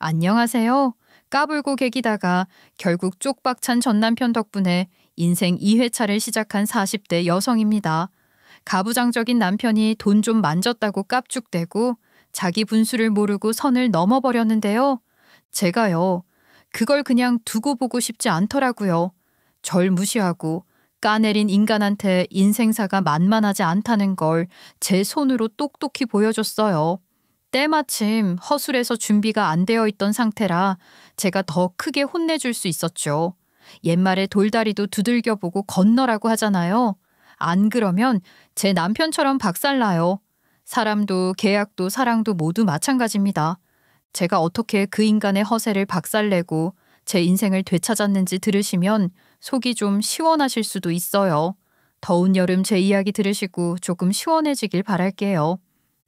안녕하세요. 까불고 개기다가 결국 쪽박찬 전남편 덕분에 인생 2회차를 시작한 40대 여성입니다. 가부장적인 남편이 돈 좀 만졌다고 깝죽대고 자기 분수를 모르고 선을 넘어버렸는데요. 제가요, 그걸 그냥 두고 보고 싶지 않더라고요. 절 무시하고 까내린 인간한테 인생사가 만만하지 않다는 걸 제 손으로 똑똑히 보여줬어요. 때마침 허술해서 준비가 안 되어 있던 상태라 제가 더 크게 혼내줄 수 있었죠. 옛말에 돌다리도 두들겨보고 건너라고 하잖아요. 안 그러면 제 남편처럼 박살나요. 사람도 계약도 사랑도 모두 마찬가지입니다. 제가 어떻게 그 인간의 허세를 박살내고 제 인생을 되찾았는지 들으시면 속이 좀 시원하실 수도 있어요. 더운 여름 제 이야기 들으시고 조금 시원해지길 바랄게요.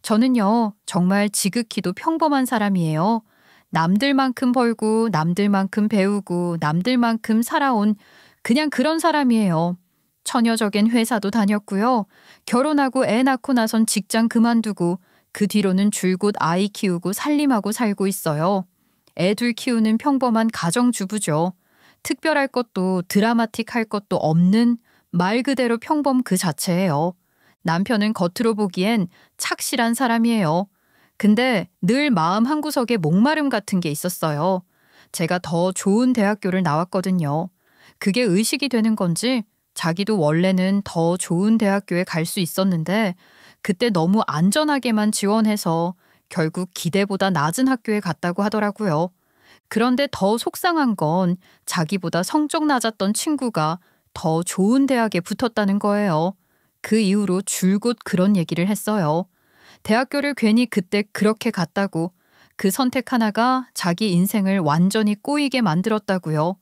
저는요, 정말 지극히도 평범한 사람이에요. 남들만큼 벌고, 남들만큼 배우고, 남들만큼 살아온 그냥 그런 사람이에요. 처녀적인 회사도 다녔고요. 결혼하고 애 낳고 나선 직장 그만두고, 그 뒤로는 줄곧 아이 키우고 살림하고 살고 있어요. 애 둘 키우는 평범한 가정주부죠. 특별할 것도 드라마틱할 것도 없는 말 그대로 평범 그 자체예요. 남편은 겉으로 보기엔 착실한 사람이에요. 근데 늘 마음 한구석에 목마름 같은 게 있었어요. 제가 더 좋은 대학교를 나왔거든요. 그게 의식이 되는 건지 자기도 원래는 더 좋은 대학교에 갈 수 있었는데 그때 너무 안전하게만 지원해서 결국 기대보다 낮은 학교에 갔다고 하더라고요. 그런데 더 속상한 건 자기보다 성적 낮았던 친구가 더 좋은 대학에 붙었다는 거예요. 그 이후로 줄곧 그런 얘기를 했어요. 대학교를 괜히 그때 그렇게 갔다고 그 선택 하나가 자기 인생을 완전히 꼬이게 만들었다고요.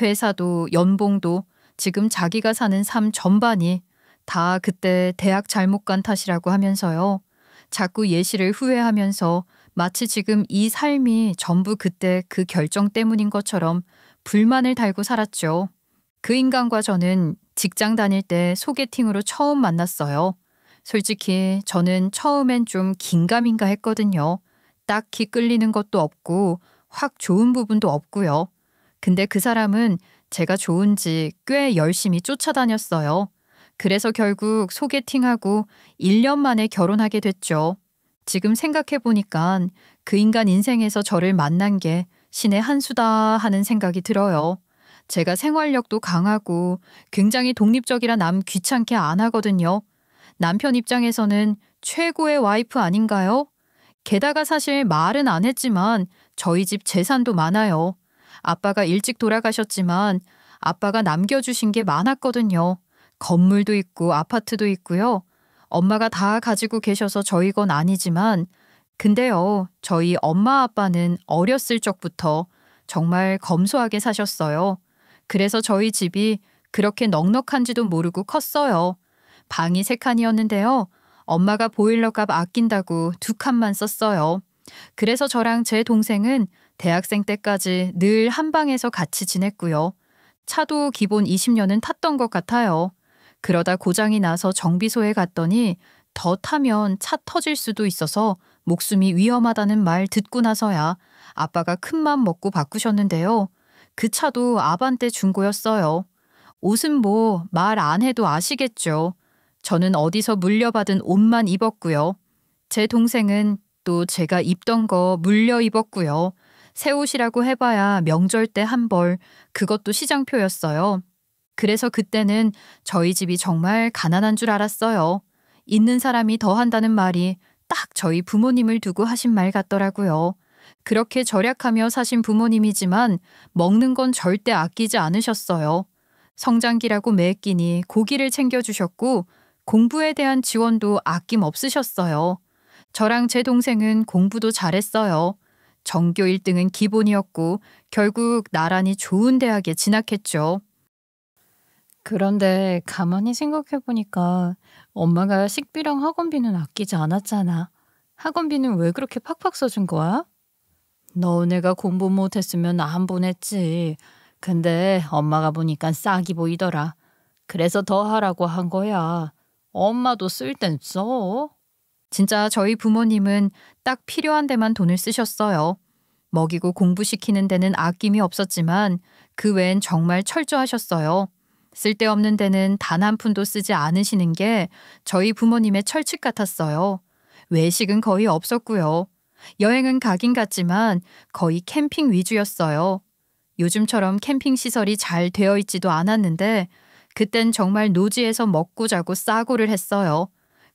회사도 연봉도 지금 자기가 사는 삶 전반이 다 그때 대학 잘못 간 탓이라고 하면서요. 자꾸 예시를 후회하면서 마치 지금 이 삶이 전부 그때 그 결정 때문인 것처럼 불만을 달고 살았죠. 그 인간과 저는 직장 다닐 때 소개팅으로 처음 만났어요. 솔직히 저는 처음엔 좀 긴가민가 했거든요. 딱히 끌리는 것도 없고 확 좋은 부분도 없고요. 근데 그 사람은 제가 좋은지 꽤 열심히 쫓아다녔어요. 그래서 결국 소개팅하고 1년 만에 결혼하게 됐죠. 지금 생각해보니까 그 인간 인생에서 저를 만난 게 신의 한 수다 하는 생각이 들어요. 제가 생활력도 강하고 굉장히 독립적이라 남 귀찮게 안 하거든요. 남편 입장에서는 최고의 와이프 아닌가요? 게다가 사실 말은 안 했지만 저희 집 재산도 많아요. 아빠가 일찍 돌아가셨지만 아빠가 남겨주신 게 많았거든요. 건물도 있고 아파트도 있고요. 엄마가 다 가지고 계셔서 저희 건 아니지만 근데요, 저희 엄마 아빠는 어렸을 적부터 정말 검소하게 사셨어요. 그래서 저희 집이 그렇게 넉넉한지도 모르고 컸어요. 방이 3칸이었는데요. 엄마가 보일러값 아낀다고 2칸만 썼어요. 그래서 저랑 제 동생은 대학생 때까지 늘 한 방에서 같이 지냈고요. 차도 기본 20년은 탔던 것 같아요. 그러다 고장이 나서 정비소에 갔더니 더 타면 차 터질 수도 있어서 목숨이 위험하다는 말 듣고 나서야 아빠가 큰맘 먹고 바꾸셨는데요. 그 차도 아반떼 중고였어요. 옷은 뭐 말 안 해도 아시겠죠. 저는 어디서 물려받은 옷만 입었고요. 제 동생은 또 제가 입던 거 물려 입었고요. 새 옷이라고 해봐야 명절 때 한 벌, 그것도 시장표였어요. 그래서 그때는 저희 집이 정말 가난한 줄 알았어요. 있는 사람이 더 한다는 말이 딱 저희 부모님을 두고 하신 말 같더라고요. 그렇게 절약하며 사신 부모님이지만 먹는 건 절대 아끼지 않으셨어요. 성장기라고 매 끼니 고기를 챙겨주셨고 공부에 대한 지원도 아낌 없으셨어요. 저랑 제 동생은 공부도 잘했어요. 전교 1등은 기본이었고 결국 나란히 좋은 대학에 진학했죠. 그런데 가만히 생각해보니까 엄마가 식비랑 학원비는 아끼지 않았잖아. 학원비는 왜 그렇게 팍팍 써준 거야? 너네가 공부 못했으면 안 보냈지. 근데 엄마가 보니까 싹이 보이더라. 그래서 더 하라고 한 거야. 엄마도 쓸 땐 써. 진짜 저희 부모님은 딱 필요한 데만 돈을 쓰셨어요. 먹이고 공부시키는 데는 아낌이 없었지만 그 외엔 정말 철저하셨어요. 쓸데없는 데는 단 한 푼도 쓰지 않으시는 게 저희 부모님의 철칙 같았어요. 외식은 거의 없었고요. 여행은 가긴 갔지만 거의 캠핑 위주였어요. 요즘처럼 캠핑 시설이 잘 되어 있지도 않았는데 그땐 정말 노지에서 먹고 자고 싸고를 했어요.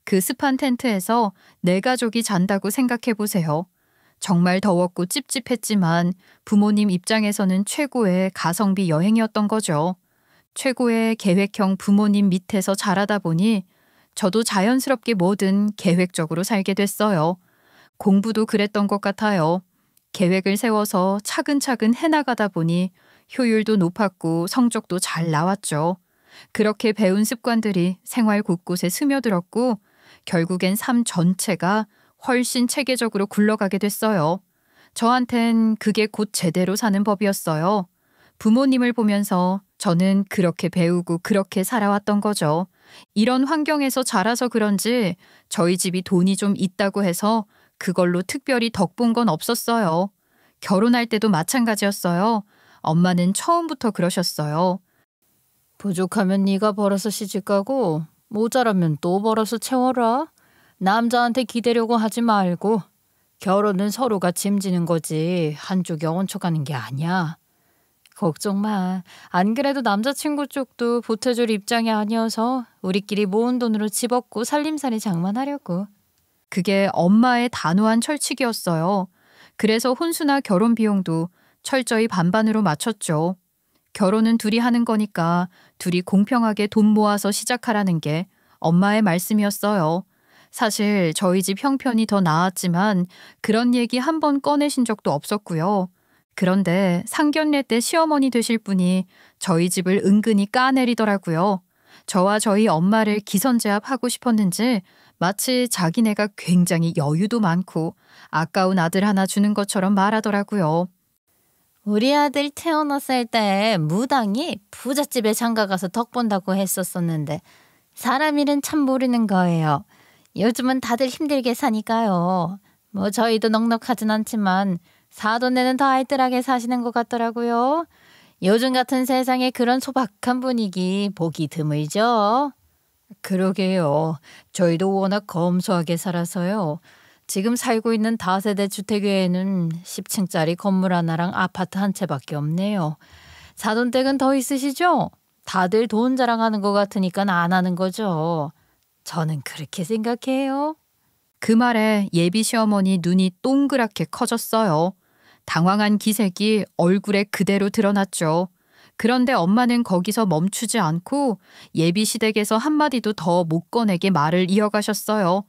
그 습한 텐트에서 내 가족이 잔다고 생각해 보세요. 정말 더웠고 찝찝했지만 부모님 입장에서는 최고의 가성비 여행이었던 거죠. 최고의 계획형 부모님 밑에서 자라다 보니 저도 자연스럽게 뭐든 계획적으로 살게 됐어요. 공부도 그랬던 것 같아요. 계획을 세워서 차근차근 해나가다 보니 효율도 높았고 성적도 잘 나왔죠. 그렇게 배운 습관들이 생활 곳곳에 스며들었고 결국엔 삶 전체가 훨씬 체계적으로 굴러가게 됐어요. 저한텐 그게 곧 제대로 사는 법이었어요. 부모님을 보면서 저는 그렇게 배우고 그렇게 살아왔던 거죠. 이런 환경에서 자라서 그런지 저희 집이 돈이 좀 있다고 해서 그걸로 특별히 덕본 건 없었어요. 결혼할 때도 마찬가지였어요. 엄마는 처음부터 그러셨어요. 부족하면 네가 벌어서 시집가고 모자라면 또 벌어서 채워라. 남자한테 기대려고 하지 말고 결혼은 서로가 짐지는 거지 한쪽이 얹혀가는 게 아니야. 걱정 마. 안 그래도 남자친구 쪽도 보태줄 입장이 아니어서 우리끼리 모은 돈으로 집 얻고 살림살이 장만하려고. 그게 엄마의 단호한 철칙이었어요. 그래서 혼수나 결혼 비용도 철저히 반반으로 맞췄죠. 결혼은 둘이 하는 거니까 둘이 공평하게 돈 모아서 시작하라는 게 엄마의 말씀이었어요. 사실 저희 집 형편이 더 나았지만 그런 얘기 한 번 꺼내신 적도 없었고요. 그런데 상견례 때 시어머니 되실 분이 저희 집을 은근히 까내리더라고요. 저와 저희 엄마를 기선제압하고 싶었는지 마치 자기네가 굉장히 여유도 많고 아까운 아들 하나 주는 것처럼 말하더라고요. 우리 아들 태어났을 때 무당이 부잣집에 장가가서 덕 본다고 했었었는데 사람 일은 참 모르는 거예요. 요즘은 다들 힘들게 사니까요. 뭐 저희도 넉넉하진 않지만 사돈 내는 더 알뜰하게 사시는 것 같더라고요. 요즘 같은 세상에 그런 소박한 분위기 보기 드물죠. 그러게요. 저희도 워낙 검소하게 살아서요. 지금 살고 있는 다세대 주택 외에는 10층짜리 건물 하나랑 아파트 한 채밖에 없네요. 사돈댁은 더 있으시죠? 다들 돈 자랑하는 것 같으니까 안 하는 거죠. 저는 그렇게 생각해요. 그 말에 예비 시어머니 눈이 동그랗게 커졌어요. 당황한 기색이 얼굴에 그대로 드러났죠. 그런데 엄마는 거기서 멈추지 않고 예비 시댁에서 한마디도 더 못 꺼내게 말을 이어가셨어요.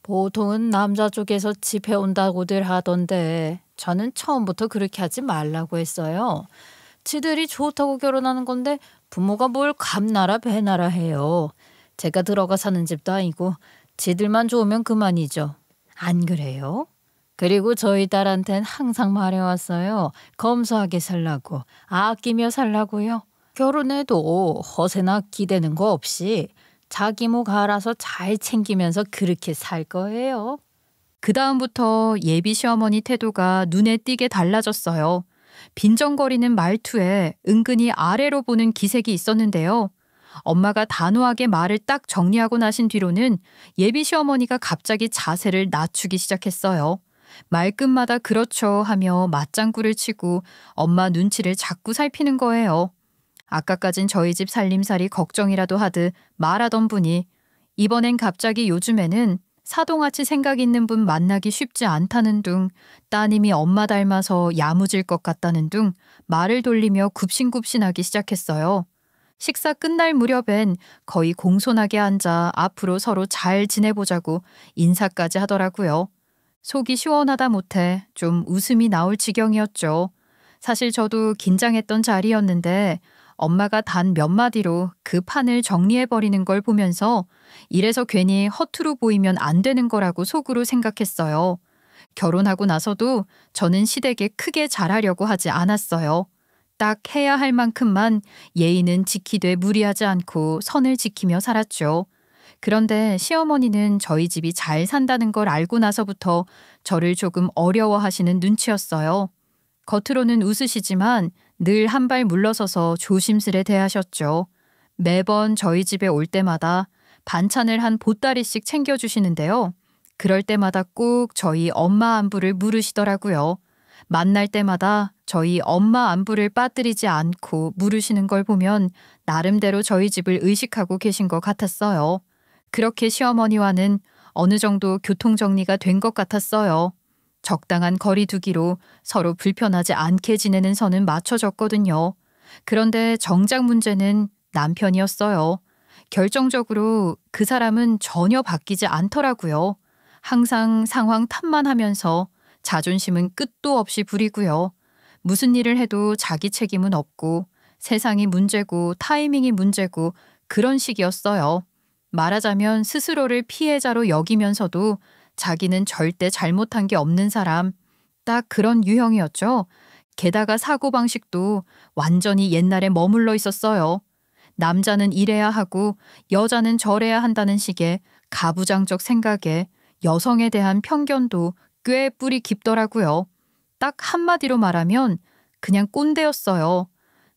보통은 남자 쪽에서 집해온다고들 하던데 저는 처음부터 그렇게 하지 말라고 했어요. 지들이 좋다고 결혼하는 건데 부모가 뭘 감나라 배나라 해요. 제가 들어가 사는 집도 아니고 지들만 좋으면 그만이죠. 안 그래요? 그리고 저희 딸한텐 항상 말해왔어요. 검소하게 살라고, 아끼며 살라고요. 결혼해도 허세나 기대는 거 없이 자기 목 알아서 잘 챙기면서 그렇게 살 거예요. 그 다음부터 예비 시어머니 태도가 눈에 띄게 달라졌어요. 빈정거리는 말투에 은근히 아래로 보는 기색이 있었는데요. 엄마가 단호하게 말을 딱 정리하고 나신 뒤로는 예비 시어머니가 갑자기 자세를 낮추기 시작했어요. 말끝마다 그렇죠 하며 맞장구를 치고 엄마 눈치를 자꾸 살피는 거예요. 아까까진 저희 집 살림살이 걱정이라도 하듯 말하던 분이 이번엔 갑자기 요즘에는 사동아치 생각 있는 분 만나기 쉽지 않다는 둥, 따님이 엄마 닮아서 야무질 것 같다는 둥 말을 돌리며 굽신굽신하기 시작했어요. 식사 끝날 무렵엔 거의 공손하게 앉아 앞으로 서로 잘 지내보자고 인사까지 하더라고요. 속이 시원하다 못해 좀 웃음이 나올 지경이었죠. 사실 저도 긴장했던 자리였는데 엄마가 단 몇 마디로 그 판을 정리해버리는 걸 보면서 이래서 괜히 허투루 보이면 안 되는 거라고 속으로 생각했어요. 결혼하고 나서도 저는 시댁에 크게 잘하려고 하지 않았어요. 딱 해야 할 만큼만 예의는 지키되 무리하지 않고 선을 지키며 살았죠. 그런데 시어머니는 저희 집이 잘 산다는 걸 알고 나서부터 저를 조금 어려워하시는 눈치였어요. 겉으로는 웃으시지만 늘 한 발 물러서서 조심스레 대하셨죠. 매번 저희 집에 올 때마다 반찬을 한 보따리씩 챙겨주시는데요. 그럴 때마다 꼭 저희 엄마 안부를 물으시더라고요. 만날 때마다 저희 엄마 안부를 빠뜨리지 않고 물으시는 걸 보면 나름대로 저희 집을 의식하고 계신 것 같았어요. 그렇게 시어머니와는 어느 정도 교통정리가 된 것 같았어요. 적당한 거리 두기로 서로 불편하지 않게 지내는 선은 맞춰졌거든요. 그런데 정작 문제는 남편이었어요. 결정적으로 그 사람은 전혀 바뀌지 않더라고요. 항상 상황 탓만 하면서 자존심은 끝도 없이 부리고요. 무슨 일을 해도 자기 책임은 없고 세상이 문제고 타이밍이 문제고 그런 식이었어요. 말하자면 스스로를 피해자로 여기면서도 자기는 절대 잘못한 게 없는 사람. 딱 그런 유형이었죠. 게다가 사고방식도 완전히 옛날에 머물러 있었어요. 남자는 이래야 하고 여자는 저래야 한다는 식의 가부장적 생각에 여성에 대한 편견도 꽤 뿌리 깊더라고요. 딱 한마디로 말하면 그냥 꼰대였어요.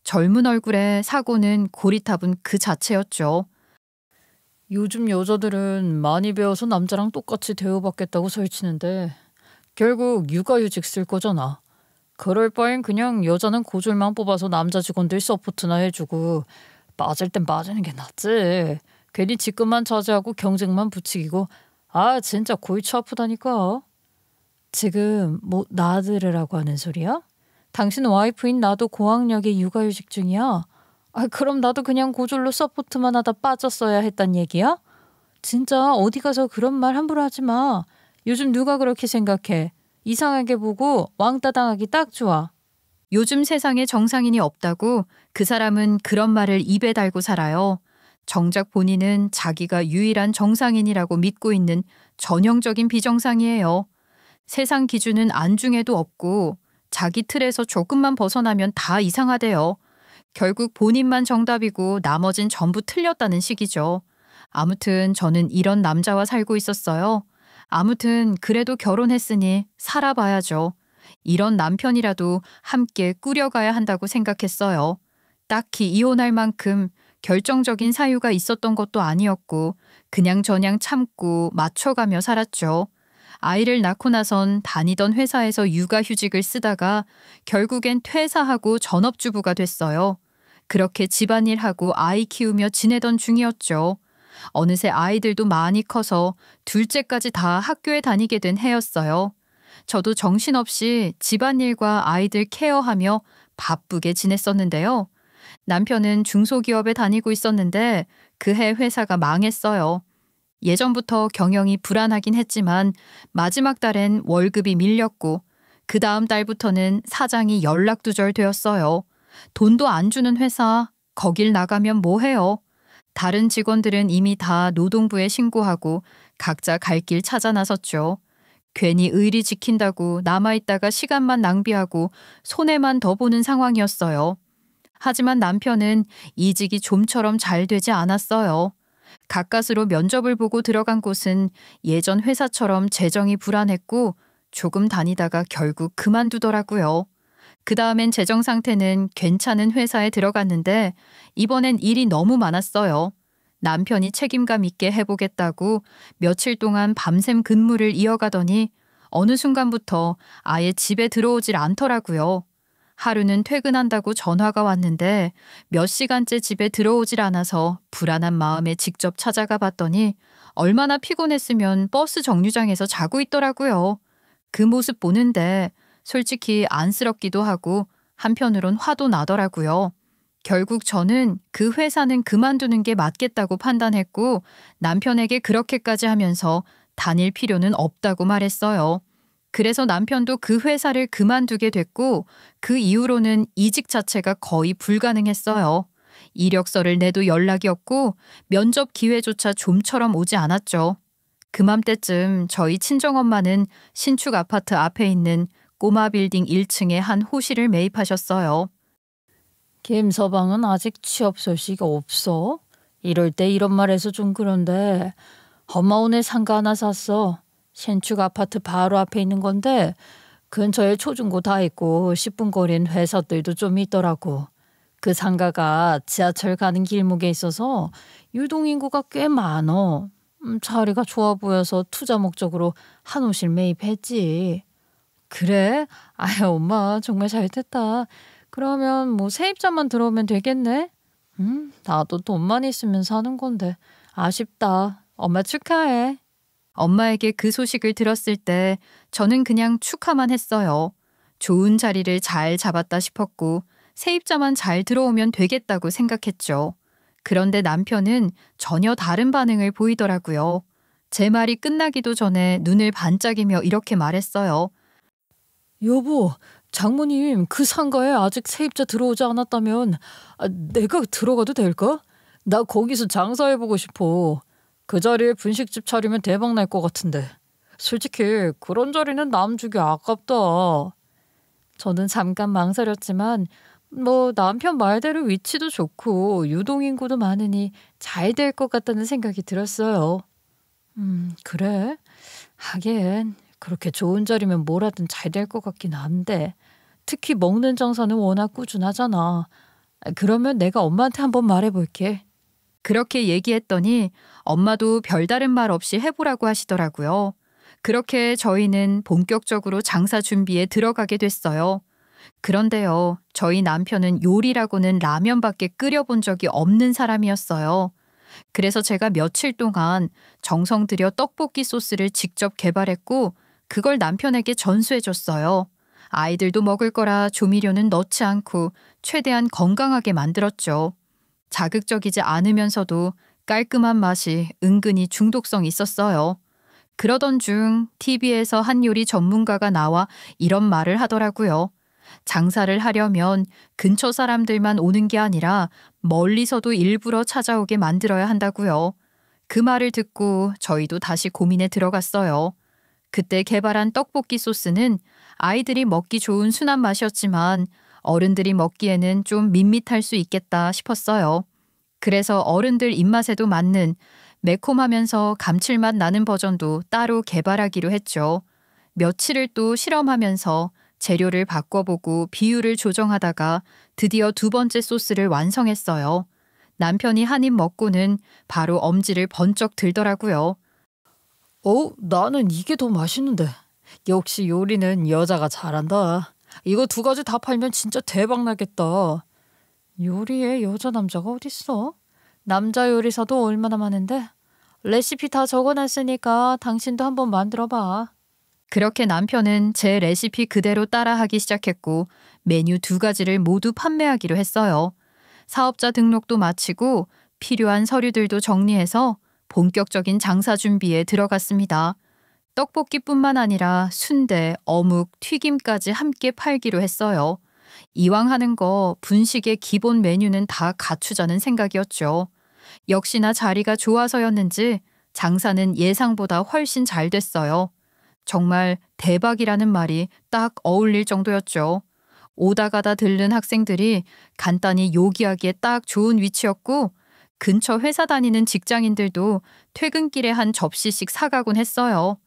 젊은 얼굴에 사고는 고리탑은 그 자체였죠. 요즘 여자들은 많이 배워서 남자랑 똑같이 대우받겠다고 설치는데 결국 육아휴직 쓸 거잖아. 그럴 바엔 그냥 여자는 고졸만 뽑아서 남자 직원들 서포트나 해주고 빠질 땐 빠지는 게 낫지. 괜히 직급만 차지하고 경쟁만 부추기고 진짜 골치 아프다니까. 지금 뭐 나들으라고 하는 소리야? 당신 와이프인 나도 고학력에 육아휴직 중이야. 그럼 나도 그냥 고졸로 서포트만 하다 빠졌어야 했단 얘기야? 진짜 어디 가서 그런 말 함부로 하지 마. 요즘 누가 그렇게 생각해. 이상하게 보고 왕따 당하기 딱 좋아. 요즘 세상에 정상인이 없다고 그 사람은 그런 말을 입에 달고 살아요. 정작 본인은 자기가 유일한 정상인이라고 믿고 있는 전형적인 비정상이에요. 세상 기준은 안중에도 없고 자기 틀에서 조금만 벗어나면 다 이상하대요. 결국 본인만 정답이고 나머진 전부 틀렸다는 식이죠. 아무튼 저는 이런 남자와 살고 있었어요. 아무튼 그래도 결혼했으니 살아봐야죠. 이런 남편이라도 함께 꾸려가야 한다고 생각했어요. 딱히 이혼할 만큼 결정적인 사유가 있었던 것도 아니었고 그냥저냥 참고 맞춰가며 살았죠. 아이를 낳고 나선 다니던 회사에서 육아휴직을 쓰다가 결국엔 퇴사하고 전업주부가 됐어요. 그렇게 집안일하고 아이 키우며 지내던 중이었죠. 어느새 아이들도 많이 커서 둘째까지 다 학교에 다니게 된 해였어요. 저도 정신없이 집안일과 아이들 케어하며 바쁘게 지냈었는데요. 남편은 중소기업에 다니고 있었는데 그해 회사가 망했어요. 예전부터 경영이 불안하긴 했지만 마지막 달엔 월급이 밀렸고 그 다음 달부터는 사장이 연락두절되었어요. 돈도 안 주는 회사, 거길 나가면 뭐해요? 다른 직원들은 이미 다 노동부에 신고하고 각자 갈 길 찾아 나섰죠. 괜히 의리 지킨다고 남아있다가 시간만 낭비하고 손해만 더 보는 상황이었어요. 하지만 남편은 이직이 좀처럼 잘 되지 않았어요. 가까스로 면접을 보고 들어간 곳은 예전 회사처럼 재정이 불안했고 조금 다니다가 결국 그만두더라고요. 그 다음엔 재정 상태는 괜찮은 회사에 들어갔는데 이번엔 일이 너무 많았어요. 남편이 책임감 있게 해보겠다고 며칠 동안 밤샘 근무를 이어가더니 어느 순간부터 아예 집에 들어오질 않더라고요. 하루는 퇴근한다고 전화가 왔는데 몇 시간째 집에 들어오질 않아서 불안한 마음에 직접 찾아가 봤더니 얼마나 피곤했으면 버스 정류장에서 자고 있더라고요. 그 모습 보는데 솔직히 안쓰럽기도 하고 한편으론 화도 나더라고요. 결국 저는 그 회사는 그만두는 게 맞겠다고 판단했고 남편에게 그렇게까지 하면서 다닐 필요는 없다고 말했어요. 그래서 남편도 그 회사를 그만두게 됐고 그 이후로는 이직 자체가 거의 불가능했어요. 이력서를 내도 연락이 없고 면접 기회조차 좀처럼 오지 않았죠. 그맘때쯤 저희 친정엄마는 신축 아파트 앞에 있는 꼬마 빌딩 1층에 한 호실을 매입하셨어요. 김서방은 아직 취업 소식 없어? 이럴 때 이런 말해서 좀 그런데 엄마 오늘 상가 하나 샀어. 신축 아파트 바로 앞에 있는 건데 근처에 초중고 다 있고 10분 거리엔 회사들도 좀 있더라고. 그 상가가 지하철 가는 길목에 있어서 유동인구가 꽤 많어. 자리가 좋아 보여서 투자 목적으로 한호실 매입했지. 그래? 아유 엄마 정말 잘 됐다. 그러면 뭐 세입자만 들어오면 되겠네? 나도 돈만 있으면 사는 건데 아쉽다. 엄마 축하해. 엄마에게 그 소식을 들었을 때 저는 그냥 축하만 했어요. 좋은 자리를 잘 잡았다 싶었고 세입자만 잘 들어오면 되겠다고 생각했죠. 그런데 남편은 전혀 다른 반응을 보이더라고요. 제 말이 끝나기도 전에 눈을 반짝이며 이렇게 말했어요. 여보, 장모님 그 상가에 아직 세입자 들어오지 않았다면 내가 들어가도 될까? 나 거기서 장사해보고 싶어. 그 자리에 분식집 차리면 대박 날 것 같은데. 솔직히 그런 자리는 남 주기 아깝다. 저는 잠깐 망설였지만 뭐 남편 말대로 위치도 좋고 유동인구도 많으니 잘 될 것 같다는 생각이 들었어요. 그래? 하긴 그렇게 좋은 자리면 뭐라든 잘 될 것 같긴 한데 특히 먹는 장사는 워낙 꾸준하잖아. 그러면 내가 엄마한테 한번 말해볼게. 그렇게 얘기했더니 엄마도 별다른 말 없이 해보라고 하시더라고요. 그렇게 저희는 본격적으로 장사 준비에 들어가게 됐어요. 그런데요, 저희 남편은 요리라고는 라면밖에 끓여본 적이 없는 사람이었어요. 그래서 제가 며칠 동안 정성 들여 떡볶이 소스를 직접 개발했고 그걸 남편에게 전수해줬어요. 아이들도 먹을 거라 조미료는 넣지 않고 최대한 건강하게 만들었죠. 자극적이지 않으면서도 깔끔한 맛이 은근히 중독성 있었어요. 그러던 중 TV에서 한 요리 전문가가 나와 이런 말을 하더라고요. 장사를 하려면 근처 사람들만 오는 게 아니라 멀리서도 일부러 찾아오게 만들어야 한다고요. 그 말을 듣고 저희도 다시 고민에 들어갔어요. 그때 개발한 떡볶이 소스는 아이들이 먹기 좋은 순한 맛이었지만 어른들이 먹기에는 좀 밋밋할 수 있겠다 싶었어요. 그래서 어른들 입맛에도 맞는 매콤하면서 감칠맛 나는 버전도 따로 개발하기로 했죠. 며칠을 또 실험하면서 재료를 바꿔보고 비율을 조정하다가 드디어 두 번째 소스를 완성했어요. 남편이 한 입 먹고는 바로 엄지를 번쩍 들더라고요. 나는 이게 더 맛있는데. 역시 요리는 여자가 잘한다. 이거 두 가지 다 팔면 진짜 대박 나겠다. 요리에 여자 남자가 어딨어? 남자 요리사도 얼마나 많은데. 레시피 다 적어놨으니까 당신도 한번 만들어봐. 그렇게 남편은 제 레시피 그대로 따라하기 시작했고 메뉴 두 가지를 모두 판매하기로 했어요. 사업자 등록도 마치고 필요한 서류들도 정리해서 본격적인 장사 준비에 들어갔습니다. 떡볶이뿐만 아니라 순대, 어묵, 튀김까지 함께 팔기로 했어요. 이왕 하는 거 분식의 기본 메뉴는 다 갖추자는 생각이었죠. 역시나 자리가 좋아서였는지 장사는 예상보다 훨씬 잘 됐어요. 정말 대박이라는 말이 딱 어울릴 정도였죠. 오다 가다 들른 학생들이 간단히 요기하기에 딱 좋은 위치였고 근처 회사 다니는 직장인들도 퇴근길에 한 접시씩 사가곤 했어요.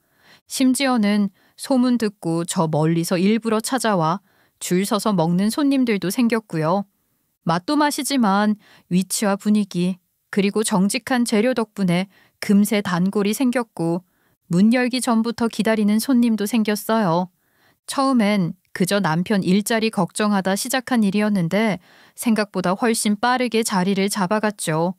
심지어는 소문 듣고 저 멀리서 일부러 찾아와 줄 서서 먹는 손님들도 생겼고요. 맛도 맛이지만 위치와 분위기 그리고 정직한 재료 덕분에 금세 단골이 생겼고 문 열기 전부터 기다리는 손님도 생겼어요. 처음엔 그저 남편 일자리 걱정하다 시작한 일이었는데 생각보다 훨씬 빠르게 자리를 잡아갔죠.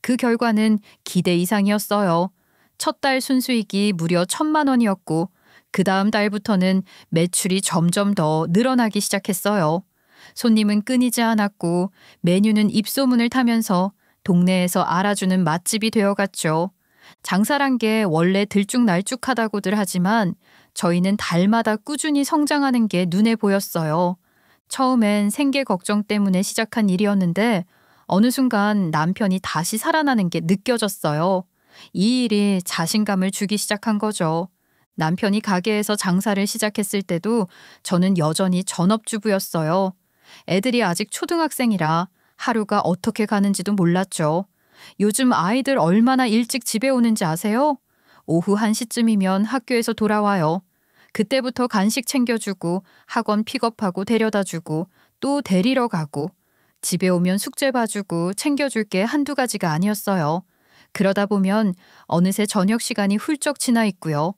그 결과는 기대 이상이었어요. 첫 달 순수익이 무려 1,000만 원이었고 그 다음 달부터는 매출이 점점 더 늘어나기 시작했어요. 손님은 끊이지 않았고 메뉴는 입소문을 타면서 동네에서 알아주는 맛집이 되어갔죠. 장사란 게 원래 들쭉날쭉하다고들 하지만 저희는 달마다 꾸준히 성장하는 게 눈에 보였어요. 처음엔 생계 걱정 때문에 시작한 일이었는데 어느 순간 남편이 다시 살아나는 게 느껴졌어요. 이 일이 자신감을 주기 시작한 거죠. 남편이 가게에서 장사를 시작했을 때도 저는 여전히 전업주부였어요. 애들이 아직 초등학생이라 하루가 어떻게 가는지도 몰랐죠. 요즘 아이들 얼마나 일찍 집에 오는지 아세요? 오후 1시쯤이면 학교에서 돌아와요. 그때부터 간식 챙겨주고 학원 픽업하고 데려다주고 또 데리러 가고 집에 오면 숙제 봐주고 챙겨줄 게 한두 가지가 아니었어요. 그러다 보면 어느새 저녁 시간이 훌쩍 지나 있고요.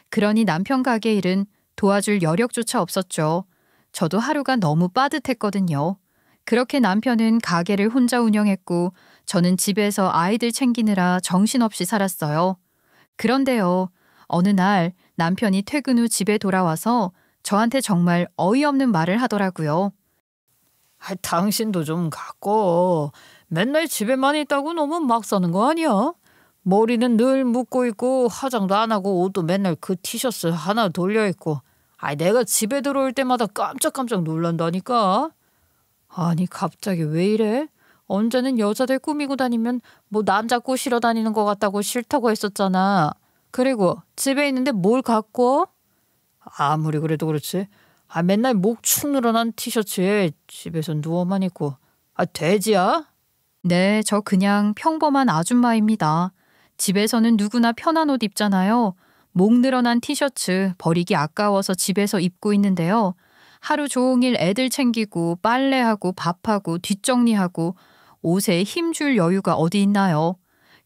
그러니 남편 가게 일은 도와줄 여력조차 없었죠. 저도 하루가 너무 빠듯했거든요. 그렇게 남편은 가게를 혼자 운영했고 저는 집에서 아이들 챙기느라 정신없이 살았어요. 그런데요, 어느 날 남편이 퇴근 후 집에 돌아와서 저한테 정말 어이없는 말을 하더라고요. 당신도 좀 갖고 맨날 집에만 있다고 너무 막 사는 거 아니야? 머리는 늘 묶고 있고 화장도 안 하고 옷도 맨날 그 티셔츠 하나 돌려 입고 내가 집에 들어올 때마다 깜짝깜짝 놀란다니까. 아니 갑자기 왜 이래? 언제는 여자들 꾸미고 다니면 뭐 남자 꼬시러 다니는 것 같다고 싫다고 했었잖아. 그리고 집에 있는데 뭘 갖고? 아무리 그래도 그렇지. 맨날 목 축 늘어난 티셔츠에 집에서 누워만 있고. 돼지야? 네, 저 그냥 평범한 아줌마입니다. 집에서는 누구나 편한 옷 입잖아요. 목 늘어난 티셔츠 버리기 아까워서 집에서 입고 있는데요. 하루 종일 애들 챙기고 빨래하고 밥하고 뒷정리하고 옷에 힘줄 여유가 어디 있나요?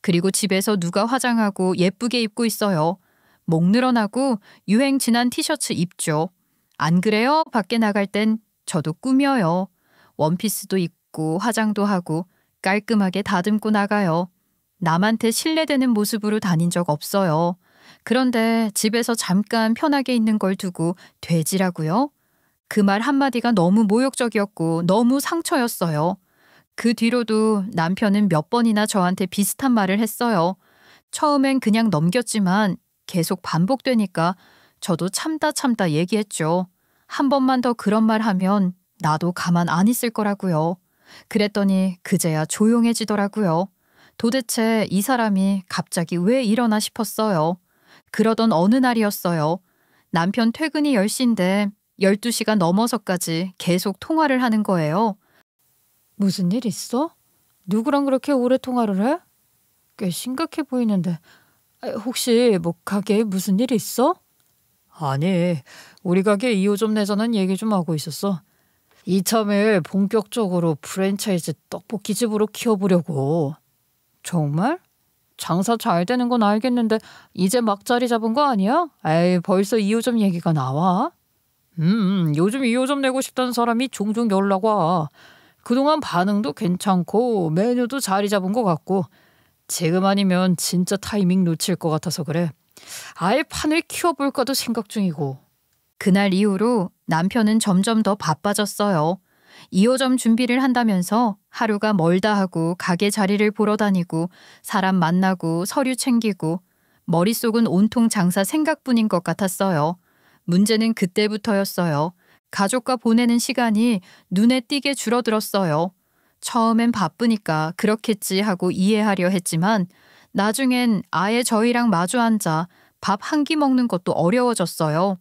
그리고 집에서 누가 화장하고 예쁘게 입고 있어요. 목 늘어나고 유행 지난 티셔츠 입죠. 안 그래요? 밖에 나갈 땐 저도 꾸며요. 원피스도 입고 화장도 하고 깔끔하게 다듬고 나가요. 남한테 신뢰되는 모습으로 다닌 적 없어요. 그런데 집에서 잠깐 편하게 있는 걸 두고 돼지라고요? 그 말 한마디가 너무 모욕적이었고 너무 상처였어요. 그 뒤로도 남편은 몇 번이나 저한테 비슷한 말을 했어요. 처음엔 그냥 넘겼지만 계속 반복되니까 저도 참다 얘기했죠. 한 번만 더 그런 말 하면 나도 가만 안 있을 거라고요. 그랬더니 그제야 조용해지더라고요. 도대체 이 사람이 갑자기 왜 이러나 싶었어요. 그러던 어느 날이었어요. 남편 퇴근이 10시인데 12시가 넘어서까지 계속 통화를 하는 거예요. 무슨 일 있어? 누구랑 그렇게 오래 통화를 해? 꽤 심각해 보이는데. 혹시 뭐 가게에 무슨 일 있어? 아니, 우리 가게 2호점 내자는 얘기 좀 하고 있었어. 이참에 본격적으로 프랜차이즈 떡볶이집으로 키워보려고. 정말? 장사 잘 되는 건 알겠는데 이제 막 자리 잡은 거 아니야? 벌써 2호점 얘기가 나와? 요즘 2호점 내고 싶다는 사람이 종종 연락 와. 그동안 반응도 괜찮고 메뉴도 자리 잡은 것 같고 지금 아니면 진짜 타이밍 놓칠 것 같아서 그래. 아예 판을 키워볼까도 생각 중이고. 그날 이후로 남편은 점점 더 바빠졌어요. 2호점 준비를 한다면서 하루가 멀다 하고 가게 자리를 보러 다니고 사람 만나고 서류 챙기고 머릿속은 온통 장사 생각뿐인 것 같았어요. 문제는 그때부터였어요. 가족과 보내는 시간이 눈에 띄게 줄어들었어요. 처음엔 바쁘니까 그렇겠지 하고 이해하려 했지만 나중엔 아예 저희랑 마주 앉아 밥 한 끼 먹는 것도 어려워졌어요.